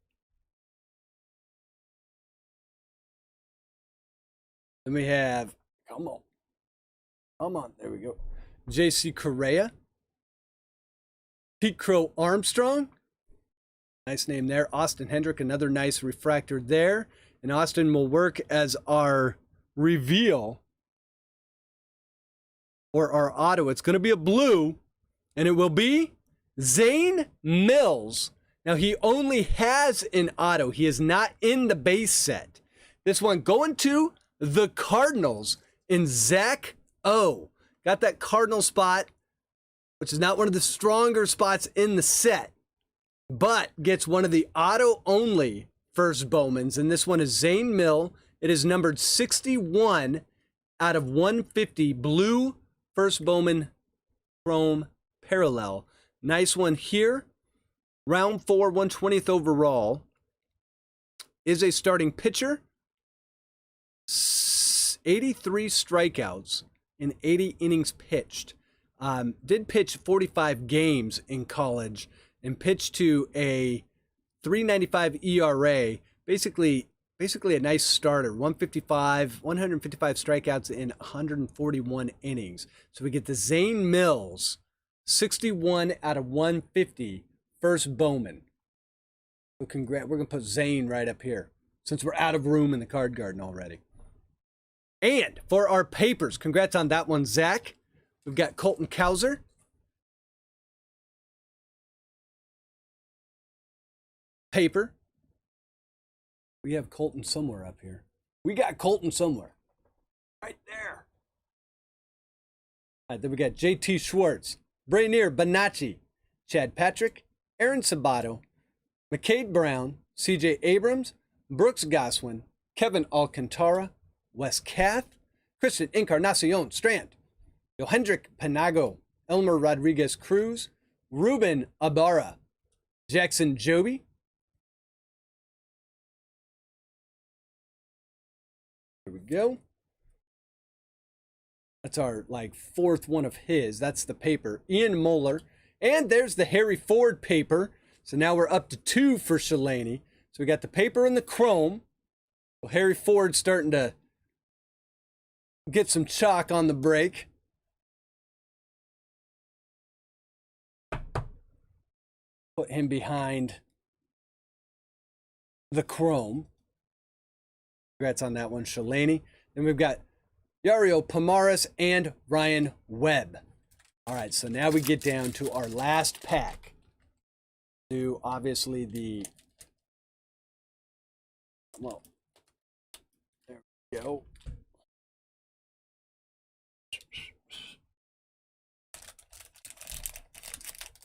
Then we have, come on, there we go. J.C. Correa. Pete Crow Armstrong. Nice name there. Austin Hendrick, another nice refractor there. And Austin will work as our reveal for our auto. It's going to be a blue, and it will be Zane Mills. Now, he only has an auto. He is not in the base set. This one going to the Cardinals in Zach O. Got that Cardinal spot, which is not one of the stronger spots in the set, but gets one of the auto-only first Bowmans, and this one is Zane Mill. It is numbered 61 out of 150, blue first Bowman chrome parallel. Nice one here. Round 4, 120th overall. Is a starting pitcher. 83 strikeouts in 80 innings pitched. Did pitch 45 games in college and pitched to a 3.95 ERA. Basically a nice starter. 155 strikeouts in 141 innings. So we get the Zane Mills, 61 out of 150, first Bowman. So we're going to put Zane right up here since we're out of room in the card garden already. And for our papers, congrats on that one, Zach. We've got Colton Cowser. Paper. We have Colton somewhere up here. We got Colton somewhere. Right there. All right, then we got JT Schwartz, Brainier Bonacci, Chad Patrick, Aaron Sabato, McCade Brown, CJ Abrams, Brooks Goswin, Kevin Alcantara, Wes Kath, Christian Encarnacion Strand, Yohendrick Panago, Elmer Rodriguez Cruz, Ruben Ibarra, Jackson Joby. Here we go. That's our fourth one of his. That's the paper. Ian Moeller. And there's the Harry Ford paper. So now we're up to 2 for Shalani. So we got the paper and the chrome. Well, Harry Ford starting to get some chalk on the break. Put him behind the chrome. Congrats on that one, Shalani. Then we've got Yario Pomaris and Ryan Webb. All right, so now we get down to our last pack. To obviously the, well, there we go.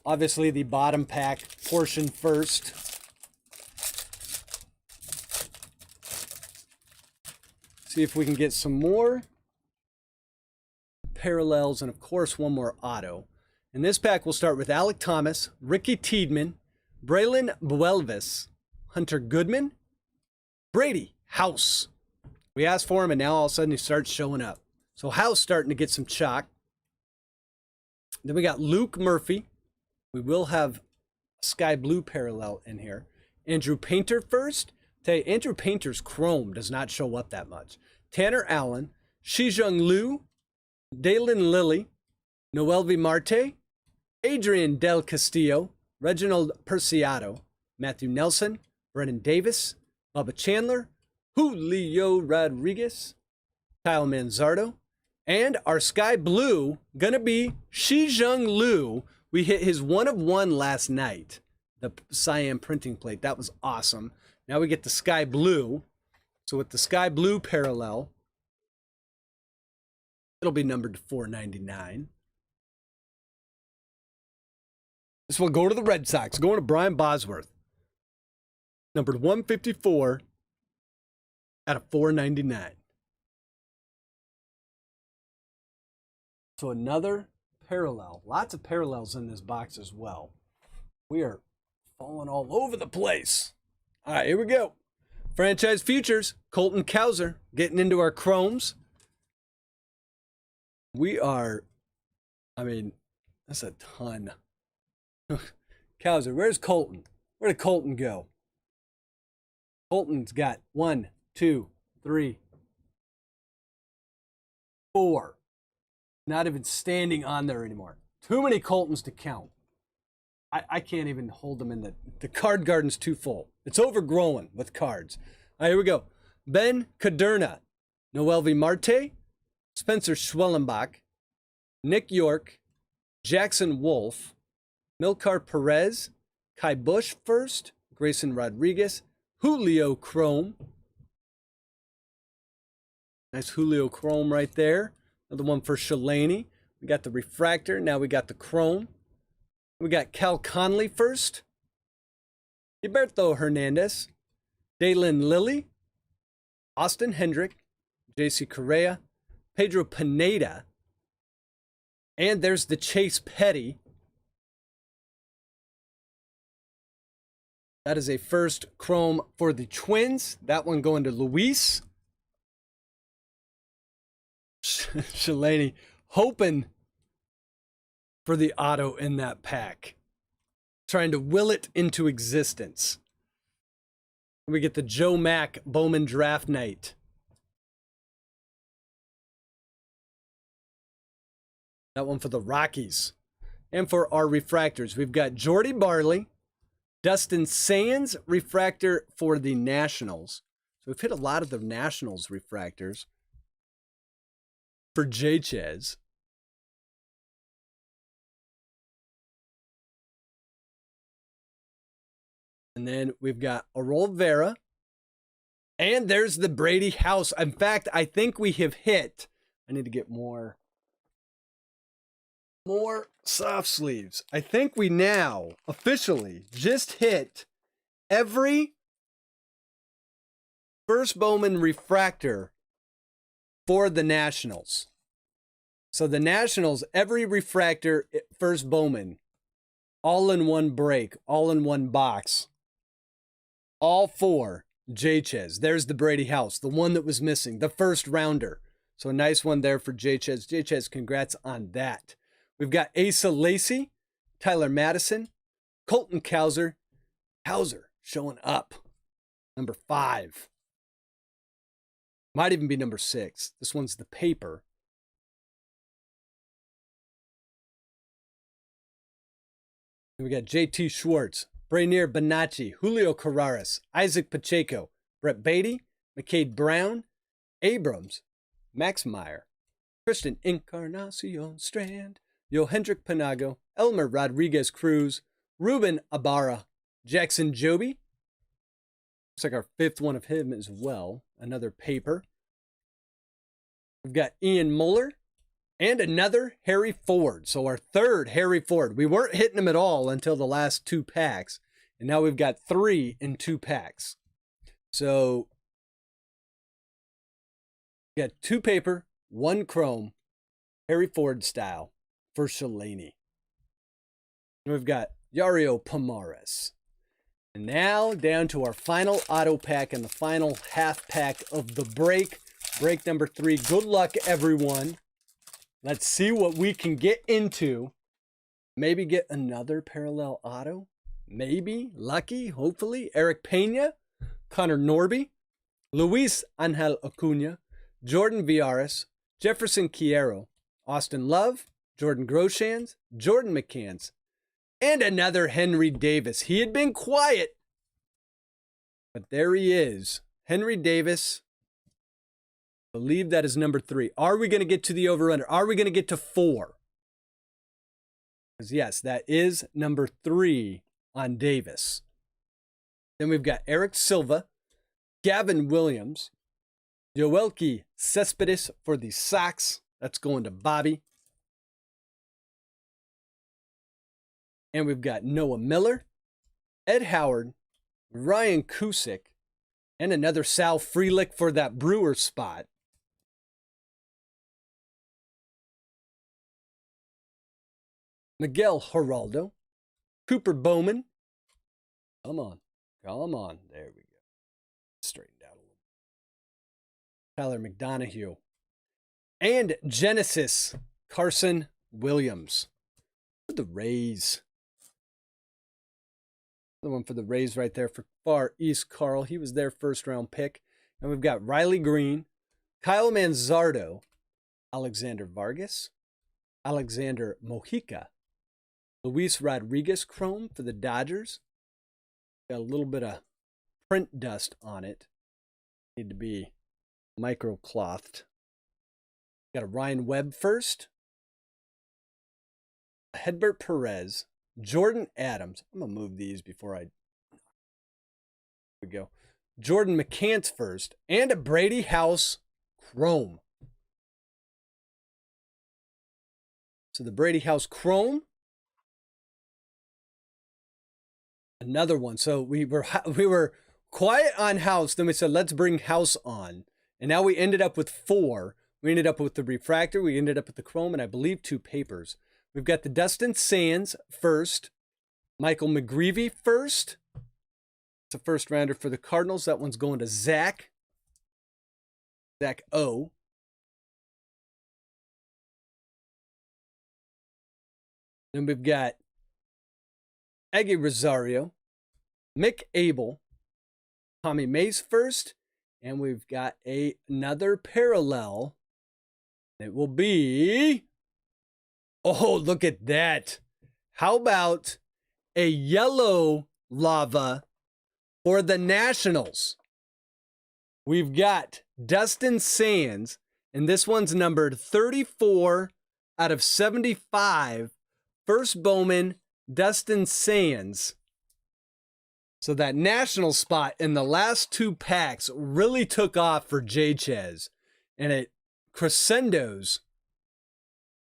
Obviously the bottom pack portion first. See if we can get some more parallels and of course one more auto. In this pack we'll start with Alec Thomas, Ricky Tiedemann, Braylon Buelvis, Hunter Goodman, Brady House. We asked for him and now all of a sudden he starts showing up. So House starting to get some chalk. Then we got Luke Murphy. We will have sky blue parallel in here. Andrew Painter first. Tell you, Andrew Painter's chrome does not show up that much. Tanner Allen, Shijung Liu, Dalen Lilly, Noelvi Marte, Adrian Del Castillo, Reginald Perciato, Matthew Nelson, Brennan Davis, Bubba Chandler, Julio Rodriguez, Kyle Manzardo, and our sky blue gonna be Shijung Liu. We hit his 1 of 1 last night, the cyan printing plate. That was awesome. Now we get the sky blue. So with the sky blue parallel, it'll be numbered to 499. This will go to the Red Sox, going to Brian Bosworth. Numbered 154 out of 499. So another parallel. Lots of parallels in this box as well. We are falling all over the place. All right, here we go. Franchise Futures, Colton Cowser, getting into our chromes. We are, that's a ton. Cowser, where's Colton? Where did Colton go? Colton's got 1, 2, 3, 4. Not even standing on there anymore. Too many Coltons to count. I can't even hold them in the card garden's too full. It's overgrown with cards. All right, here we go. Ben Caderna, Noelvi Marte, Spencer Schwellenbach, Nick York, Jackson Wolf, Milkar Perez, Kai Bush first, Grayson Rodriguez, Julio Chrome. Nice Julio Chrome right there. Another one for Shalani. We got the refractor. Now we got the chrome. We got Cal Conley first. Gilberto Hernandez. Daylin Lilly. Austin Hendrick. J.C. Correa. Pedro Pineda. And there's the Chase Petty. That is a first chrome for the Twins. That one going to Luis. Shalani hoping for the auto in that pack. Trying to will it into existence. We get the Joe Mack Bowman Draft Night. That one for the Rockies. And for our refractors, we've got Jordy Barley, Dustin Sands refractor for the Nationals. So we've hit a lot of the Nationals refractors. For J-Chez. And then we've got Aurel Vera. And there's the Brady House. In fact, I think we have hit. I need to get more soft sleeves. I think we now officially just hit every first Bowman refractor for the Nationals. So the Nationals, every refractor, first Bowman, all in one break, all in one box. All 4 J-Chez. There's the Brady House, the one that was missing, the first rounder. So a nice one there for J-Chez. J-Chez, congrats on that. We've got Asa Lacy, Tyler Madison, Colton Cowser. Cowser showing up. Number 5. Might even be number 6. This one's the paper. And we got JT Schwartz, Brainier Bonacci, Julio Carreras, Isaac Pacheco, Brett Beatty, McCade Brown, Abrams, Max Meyer, Christian Encarnacion Strand, Yohendrick Panago, Elmer Rodriguez Cruz, Ruben Ibarra, Jackson Joby. Looks like our 5th one of him as well. Another paper. We've got Ian Muller and another Harry Ford. So our 3rd Harry Ford. We weren't hitting him at all until the last 2 packs. And now we've got 3 in 2 packs. So we got 2 paper, 1 chrome, Harry Ford style for Shalani. And we've got Yario Pomares. And now down to our final auto pack and the final half pack of the break. Break number 3. Good luck, everyone. Let's see what we can get into. Maybe get another parallel auto. Maybe. Lucky. Hopefully. Eric Pena. Connor Norby. Luis Angel Acuna. Jordan Viares. Jefferson Quiero. Austin Love. Jordan Groshans, Jordan McCants, and another Henry Davis. He had been quiet, but there he is. Henry Davis, I believe that is number 3. Are we going to get to the over-under? Are we going to get to 4? Because yes, that is number 3 on Davis. Then we've got Eric Silva, Gavin Williams, Joelke Cespedes for the Sox. That's going to Bobby. And we've got Noah Miller, Ed Howard, Ryan Cusick, and another Sal Frelick for that Brewer spot. Miguel Geraldo, Cooper Bowman. Come on. There we go. Straightened out a little. Tyler McDonough. And Genesis, Carson Williams. For the Rays. The one for the Rays right there for Far East Carl. He was their first round pick. And we've got Riley Green, Kyle Manzardo, Alexander Vargas, Alexander Mojica, Luis Rodriguez Chrome for the Dodgers. Got a little bit of print dust on it. Need to be microclothed. Got a Ryan Webb first. Hedbert Perez. Jordan Adams. I'm going to move these before I... There we go. Jordan McCants first. And a Brady House Chrome. So the Brady House Chrome. Another one. So we were quiet on House. Then we said, let's bring House on. And now we ended up with 4. We ended up with the refractor. We ended up with the Chrome. And I believe 2 papers. We've got the Dustin Sands first. Michael McGreevy first. It's a first rounder for the Cardinals. That one's going to Zach. Zach O. Then we've got Eggy Rosario, Mick Abel, Tommy Mace first. And we've got another parallel. It will be... Oh, look at that. How about a yellow lava for the Nationals? We've got Dustin Sands, and this one's numbered 34 out of 75. First Bowman, Dustin Sands. So that National spot in the last 2 packs really took off for J-Chez, and it crescendos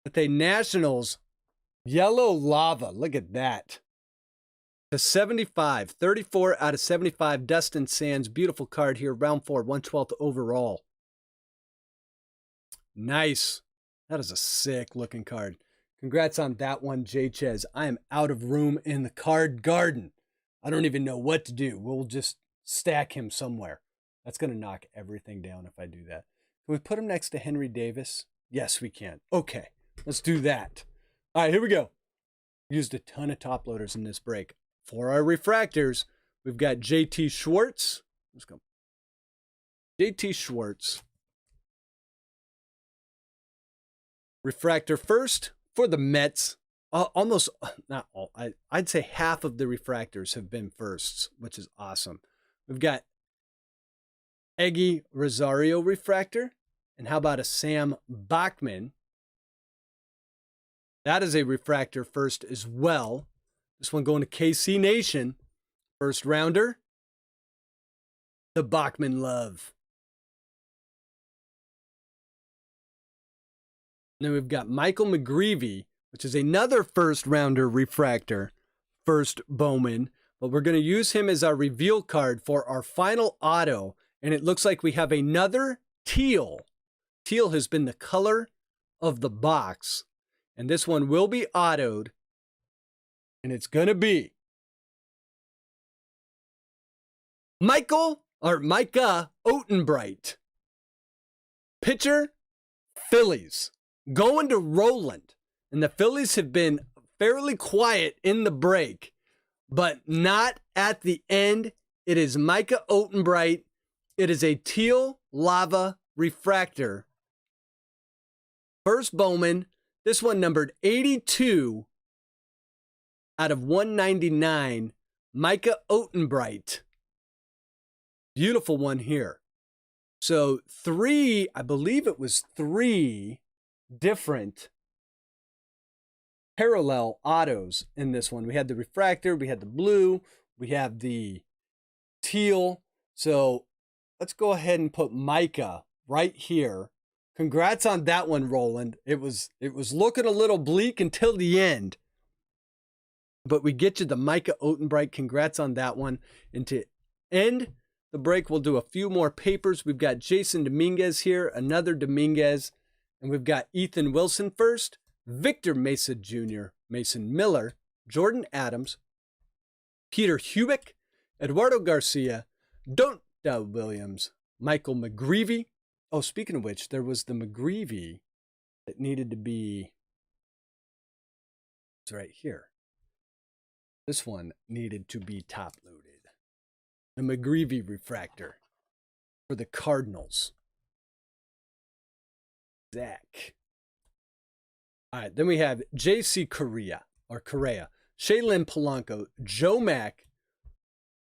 with a Nationals yellow lava. Look at that. To 75. 34 out of 75. Dustin Sands. Beautiful card here. Round 4. 112th overall. Nice. That is a sick looking card. Congrats on that one, J-Chez. I am out of room in the card garden. I don't even know what to do. We'll just stack him somewhere. That's going to knock everything down if I do that. Can we put him next to Henry Davis? Yes, we can. Okay. Let's do that. All right, here we go. Used a ton of top loaders in this break. For our refractors, we've got JT Schwartz. Let's go. JT Schwartz. Refractor first for the Mets. Almost, not all, I'd say half of the refractors have been firsts, which is awesome. We've got Eggy Rosario refractor. And how about a Sam Bachman? That is a refractor first as well. This one going to KC Nation. First rounder. The Bachman love. Then we've got Michael McGreevy, which is another first rounder refractor. First Bowman. But we're going to use him as our reveal card for our final auto. And it looks like we have another teal. Teal has been the color of the box. And this one will be autoed. And it's going to be Micah Otenbright. Pitcher, Phillies. Going to Roland. And the Phillies have been fairly quiet in the break. But not at the end. It is Micah Otenbright. It is a teal lava refractor. First Bowman, This one numbered 82 out of 199, Micah Otenbright. Beautiful one here. So I believe it was 3 different parallel autos in this one. We had the refractor, we had the blue, we have the teal. So let's go ahead and put Micah right here. Congrats on that one, Roland. It was looking a little bleak until the end. But we get you the Micah Otenbright. Congrats on that one. And to end the break, we'll do a few more papers. We've got Jason Dominguez here, another Dominguez. And we've got Ethan Wilson first, Victor Mesa Jr., Mason Miller, Jordan Adams, Peter Hubick, Eduardo Garcia, Donta Williams, Michael McGreevy. Oh, speaking of which, there was the McGreevy that needed to be, it's right here. This one needed to be top loaded. The McGreevy refractor for the Cardinals. Zach. All right, then we have J.C. Correa, Shaylin Polanco, Joe Mack,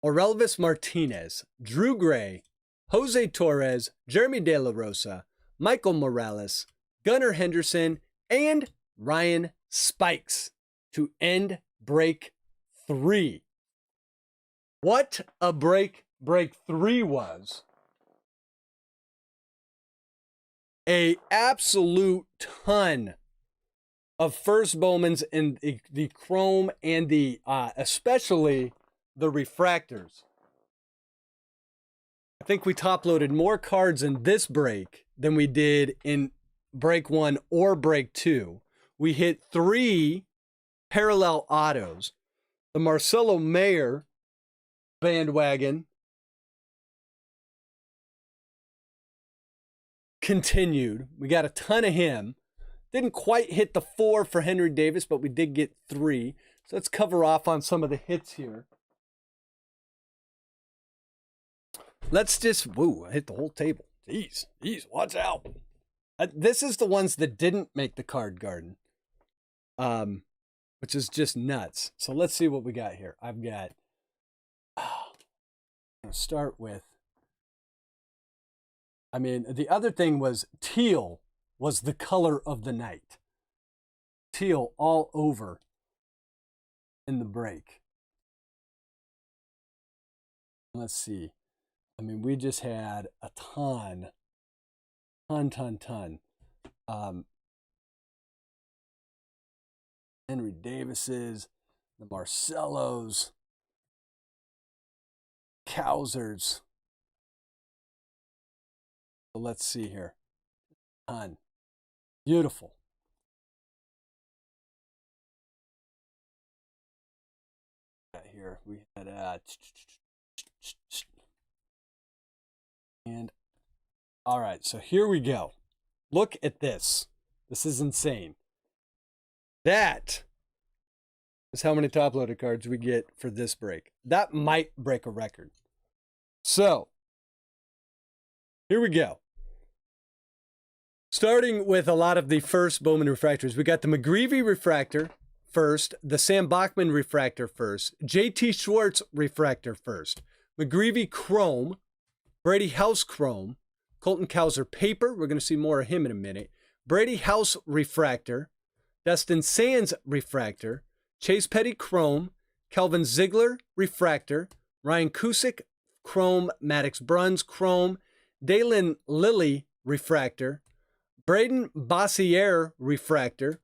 Orelvis Martinez, Drew Gray, Jose Torres, Jeremy De La Rosa, Michael Morales, Gunnar Henderson, and Ryan Spikes to end break 3. What a break 3 was. A absolute ton of first Bowmans in the chrome and the especially the refractors. I think we top loaded more cards in this break than we did in break 1 or break 2. We hit 3 parallel autos. The Marcelo Mayer bandwagon continued. We got a ton of him. Didn't quite hit the 4 for Henry Davis, but we did get 3. So let's cover off on some of the hits here. Let's just, I hit the whole table. Jeez, watch out. This is the ones that didn't make the card garden, which is just nuts. So let's see what we got here. I'm going to start with, the other thing was teal was the color of the night. Teal all over in the break. Let's see. We just had a ton. Henry Davis's, the Marcellos, Cowsers. So let's see here. Ton. Beautiful. Here we had and all right, so here we go. Look at this. This is insane. That is how many top loaded cards we get for this break. That might break a record. So here we go. Starting with a lot of the first Bowman refractors, we got the McGreevy refractor first, the Sam Bachman refractor first, JT Schwartz refractor first, McGreevy chrome, Brady House chrome, Colton Cowser paper, we're going to see more of him in a minute, Brady House refractor, Dustin Sands refractor, Chase Petty chrome, Kelvin Ziegler refractor, Ryan Cusick chrome, Maddox Bruns chrome, Dalen Lilly refractor, Braden Bossier refractor,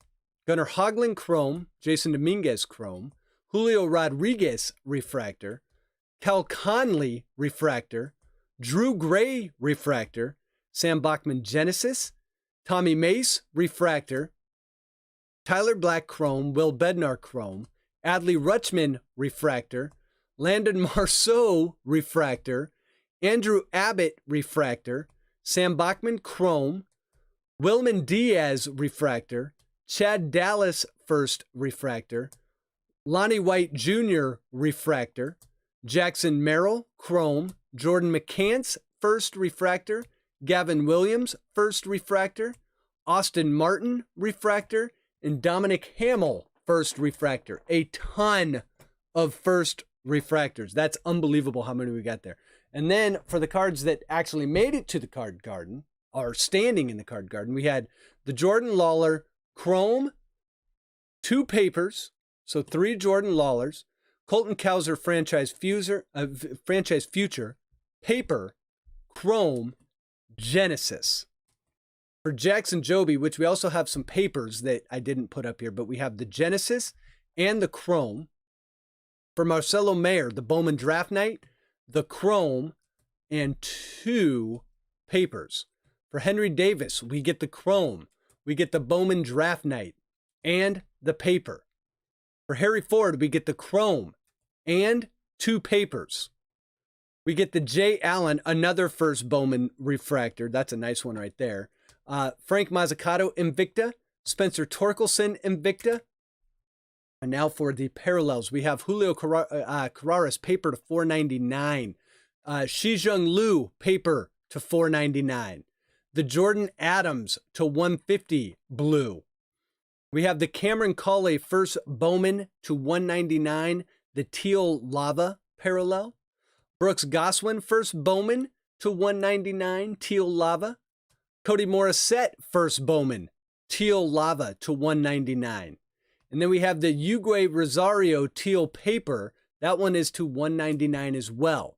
Gunnar Hoglund chrome, Jason Dominguez chrome, Julio Rodriguez refractor, Cal Conley refractor, Drew Gray refractor, Sam Bachman Genesis, Tommy Mace refractor, Tyler Black chrome, Will Bednar chrome, Adley Rutschman refractor, Landon Marceau refractor, Andrew Abbott refractor, Sam Bachman chrome, Wilman Diaz refractor, Chad Dallas first refractor, Lonnie White Jr. refractor, Jackson Merrill chrome, Jordan McCants first refractor, Gavin Williams first refractor, Austin Martin refractor, and Dominic Hamill first refractor. A ton of first refractors. That's unbelievable how many we got there. And then for the cards that actually made it to the card garden, are standing in the card garden, we had the Jordan Lawler Chrome, 2 papers, so 3 Jordan Lawlers, Colton Cowser franchise future, paper, Chrome, Genesis. For Jackson Joby, which we also have some papers that I didn't put up here, but we have the Genesis and the Chrome. For Marcelo Mayer, the Bowman Draft Night, the Chrome, and 2 papers. For Henry Davis, we get the Chrome, we get the Bowman Draft Night, and the paper. For Harry Ford, we get the Chrome and 2 papers. We get the Jay Allen, another first Bowman refractor. That's a nice one right there. Frank Mazzucato, Invicta. Spencer Torkelson, Invicta. And now for the parallels, we have Julio Carreras, paper to $4.99. Shijung Liu, paper to $4.99. The Jordan Adams to $150, blue. We have the Cameron Cawley first Bowman to $199, the teal lava parallel. Brooks Goswin first Bowman to $199, teal lava. Cody Morissette first Bowman, teal lava to $199. And then we have the Uguay Rosario teal paper. That one is to $199 as well.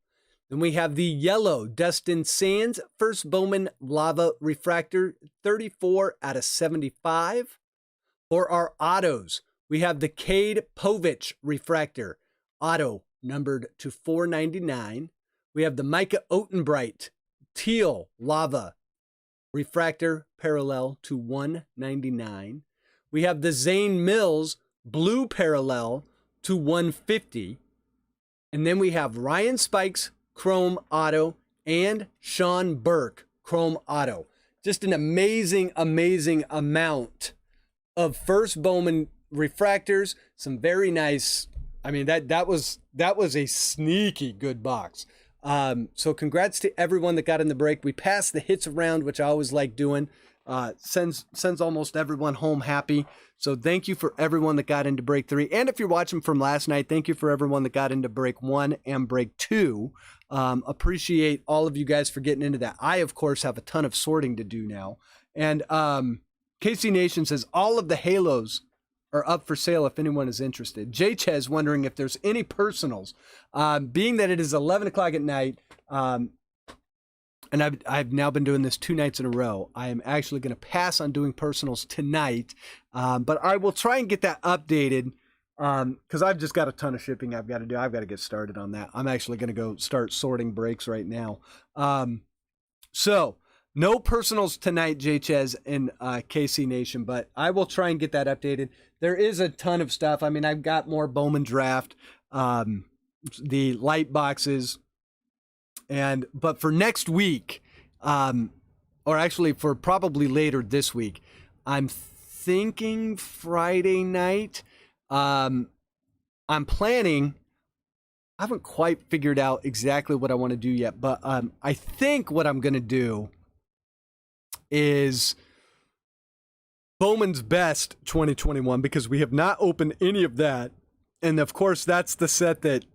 Then we have the yellow Dustin Sands first Bowman lava refractor, 34 out of 75. For our autos, we have the Cade Povich refractor, auto numbered to $4.99. We have the Micah Otenbright teal lava refractor parallel to $1.99. We have the Zane Mills blue parallel to $150. And then we have Ryan Spikes chrome auto and Sean Burke chrome auto. Just an amazing, amazing amount of first Bowman refractors. Some very nice. I mean, that was a sneaky good box. So congrats to everyone that got in the break. We passed the hits around, which I always like doing. Sends almost everyone home happy. So thank you for everyone that got into break 3. And if you're watching from last night, thank you for everyone that got into break 1 and break 2. Appreciate all of you guys for getting into that. I, of course, have a ton of sorting to do now. And KC Nation says all of the Halos are up for sale if anyone is interested. Jay Ches wondering if there's any personals. Being that it is 11 o'clock at night, and I've now been doing this 2 nights in a row, I am actually going to pass on doing personals tonight, but I will try and get that updated because I've just got a ton of shipping I've got to do. I've got to get started on that. I'm actually going to go start sorting breaks right now. So no personals tonight, JChez and KC Nation, but I will try and get that updated. There is a ton of stuff. I mean, I've got more Bowman Draft, the light boxes, but for next week, or actually for probably later this week, I'm thinking Friday night. I'm planning. I haven't quite figured out exactly what I want to do yet, but I think what I'm going to do is Bowman's Best 2021, because we have not opened any of that. And of course, that's the set that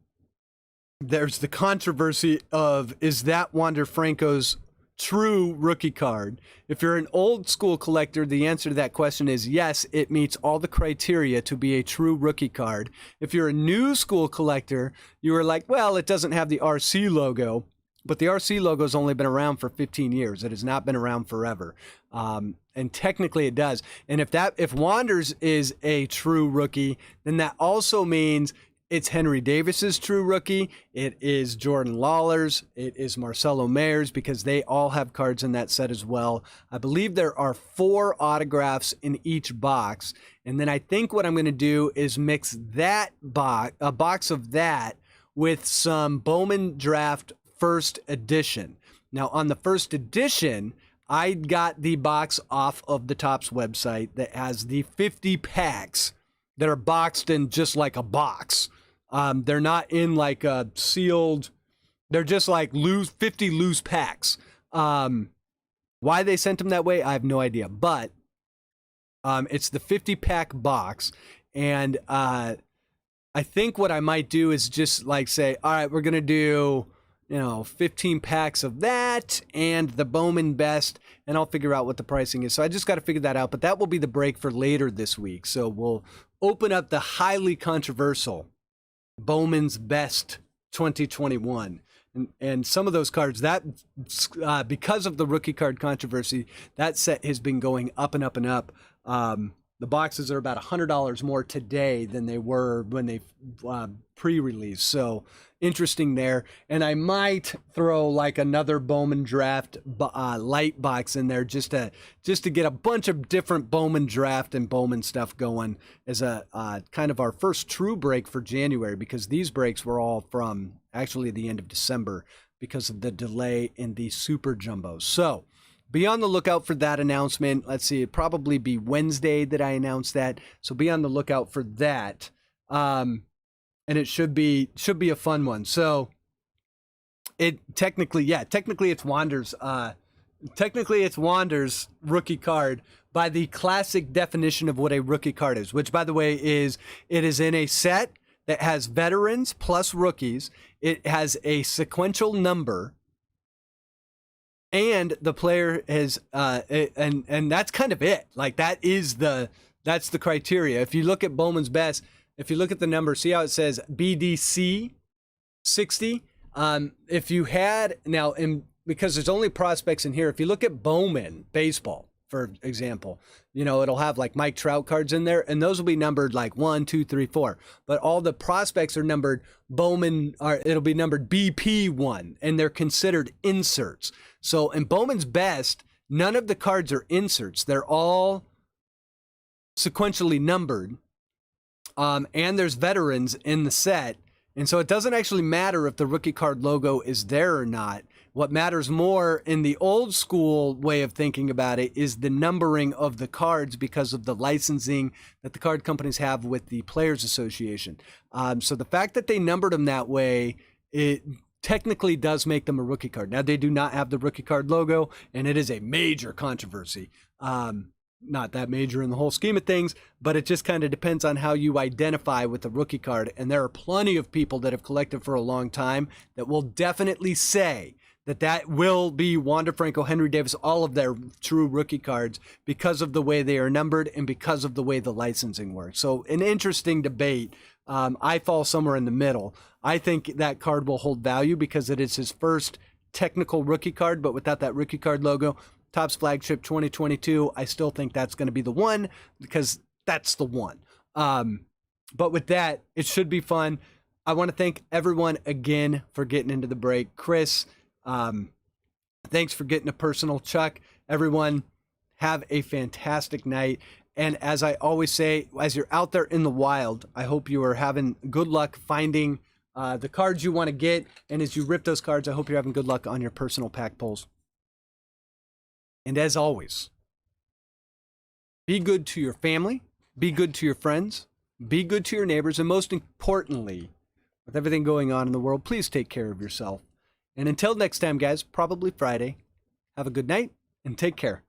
there's the controversy of, is that Wander Franco's true rookie card? If you're an old school collector, the answer to that question is yes, it meets all the criteria to be a true rookie card. If you're a new school collector, you are like, well, it doesn't have the RC logo, but the RC logo has only been around for 15 years. It has not been around forever. And technically it does. And if Wanders is a true rookie, then that also means it's Henry Davis's true rookie. It is Jordan Lawler's. It is Marcelo Mayer's, because they all have cards in that set as well. I believe there are 4 autographs in each box. And then I think what I'm going to do is mix that a box of that with some Bowman Draft first edition. Now on the first edition, I got the box off of the Topps website that has the 50 packs that are boxed in just like a box. They're not in like a sealed, they're just like 50 loose packs. Why they sent them that way, I have no idea. But It's the 50-pack box, and I think what I might do is just like say, all right, we're gonna do 15 packs of that and the Bowman Best, and I'll figure out what the pricing is. So I just got to figure that out, but that will be the break for later this week. So we'll open up the highly controversial Bowman's Best 2021. And some of those cards, that because of the rookie card controversy, that set has been going up and up and up. The boxes are about $100 more today than they were when they pre-released. So interesting there. And I might throw like another Bowman Draft light box in there just to get a bunch of different Bowman Draft and Bowman stuff going as a kind of our first true break for January, because these breaks were all from actually the end of December because of the delay in the Super Jumbos. So be on the lookout for that announcement. Let's see, it'd probably be Wednesday that I announce that. So be on the lookout for that. And it should be a fun one. So it technically it's Wander's rookie card by the classic definition of what a rookie card is, which by the way it is in a set that has veterans plus rookies. It has a sequential number, and the player has and that's kind of it. Like that's the criteria. If you look at Bowman's Best, if you look at the number, see how it says BDC 60. If you had now, because there's only prospects in here, if you look at Bowman baseball, for example, it'll have like Mike Trout cards in there, and those will be numbered like 1, 2, 3, 4. But all the prospects are numbered it'll be numbered BP1, and they're considered inserts. So in Bowman's Best, none of the cards are inserts. They're all sequentially numbered. And there's veterans in the set. And so it doesn't actually matter if the rookie card logo is there or not. What matters more in the old school way of thinking about it is the numbering of the cards because of the licensing that the card companies have with the Players Association. So the fact that they numbered them that way, it technically does make them a rookie card. Now, they do not have the rookie card logo, and it is a major controversy. Not that major in the whole scheme of things, but it just kind of depends on how you identify with the rookie card. And there are plenty of people that have collected for a long time that will definitely say that will be Wander Franco, Henry Davis, all of their true rookie cards because of the way they are numbered and because of the way the licensing works. So an interesting debate. I fall somewhere in the middle. I think that card will hold value because it is his first technical rookie card, but without that rookie card logo. Topps Flagship 2022, I still think that's going to be the one because that's the one. But with that, it should be fun. I want to thank everyone again for getting into the break. Chris, thanks for getting a personal. Chuck, everyone, have a fantastic night. And as I always say, as you're out there in the wild, I hope you are having good luck finding the cards you want to get. And as you rip those cards, I hope you're having good luck on your personal pack pulls. And as always, be good to your family, be good to your friends, be good to your neighbors, and most importantly, with everything going on in the world, please take care of yourself. And until next time, guys, probably Friday, have a good night and take care.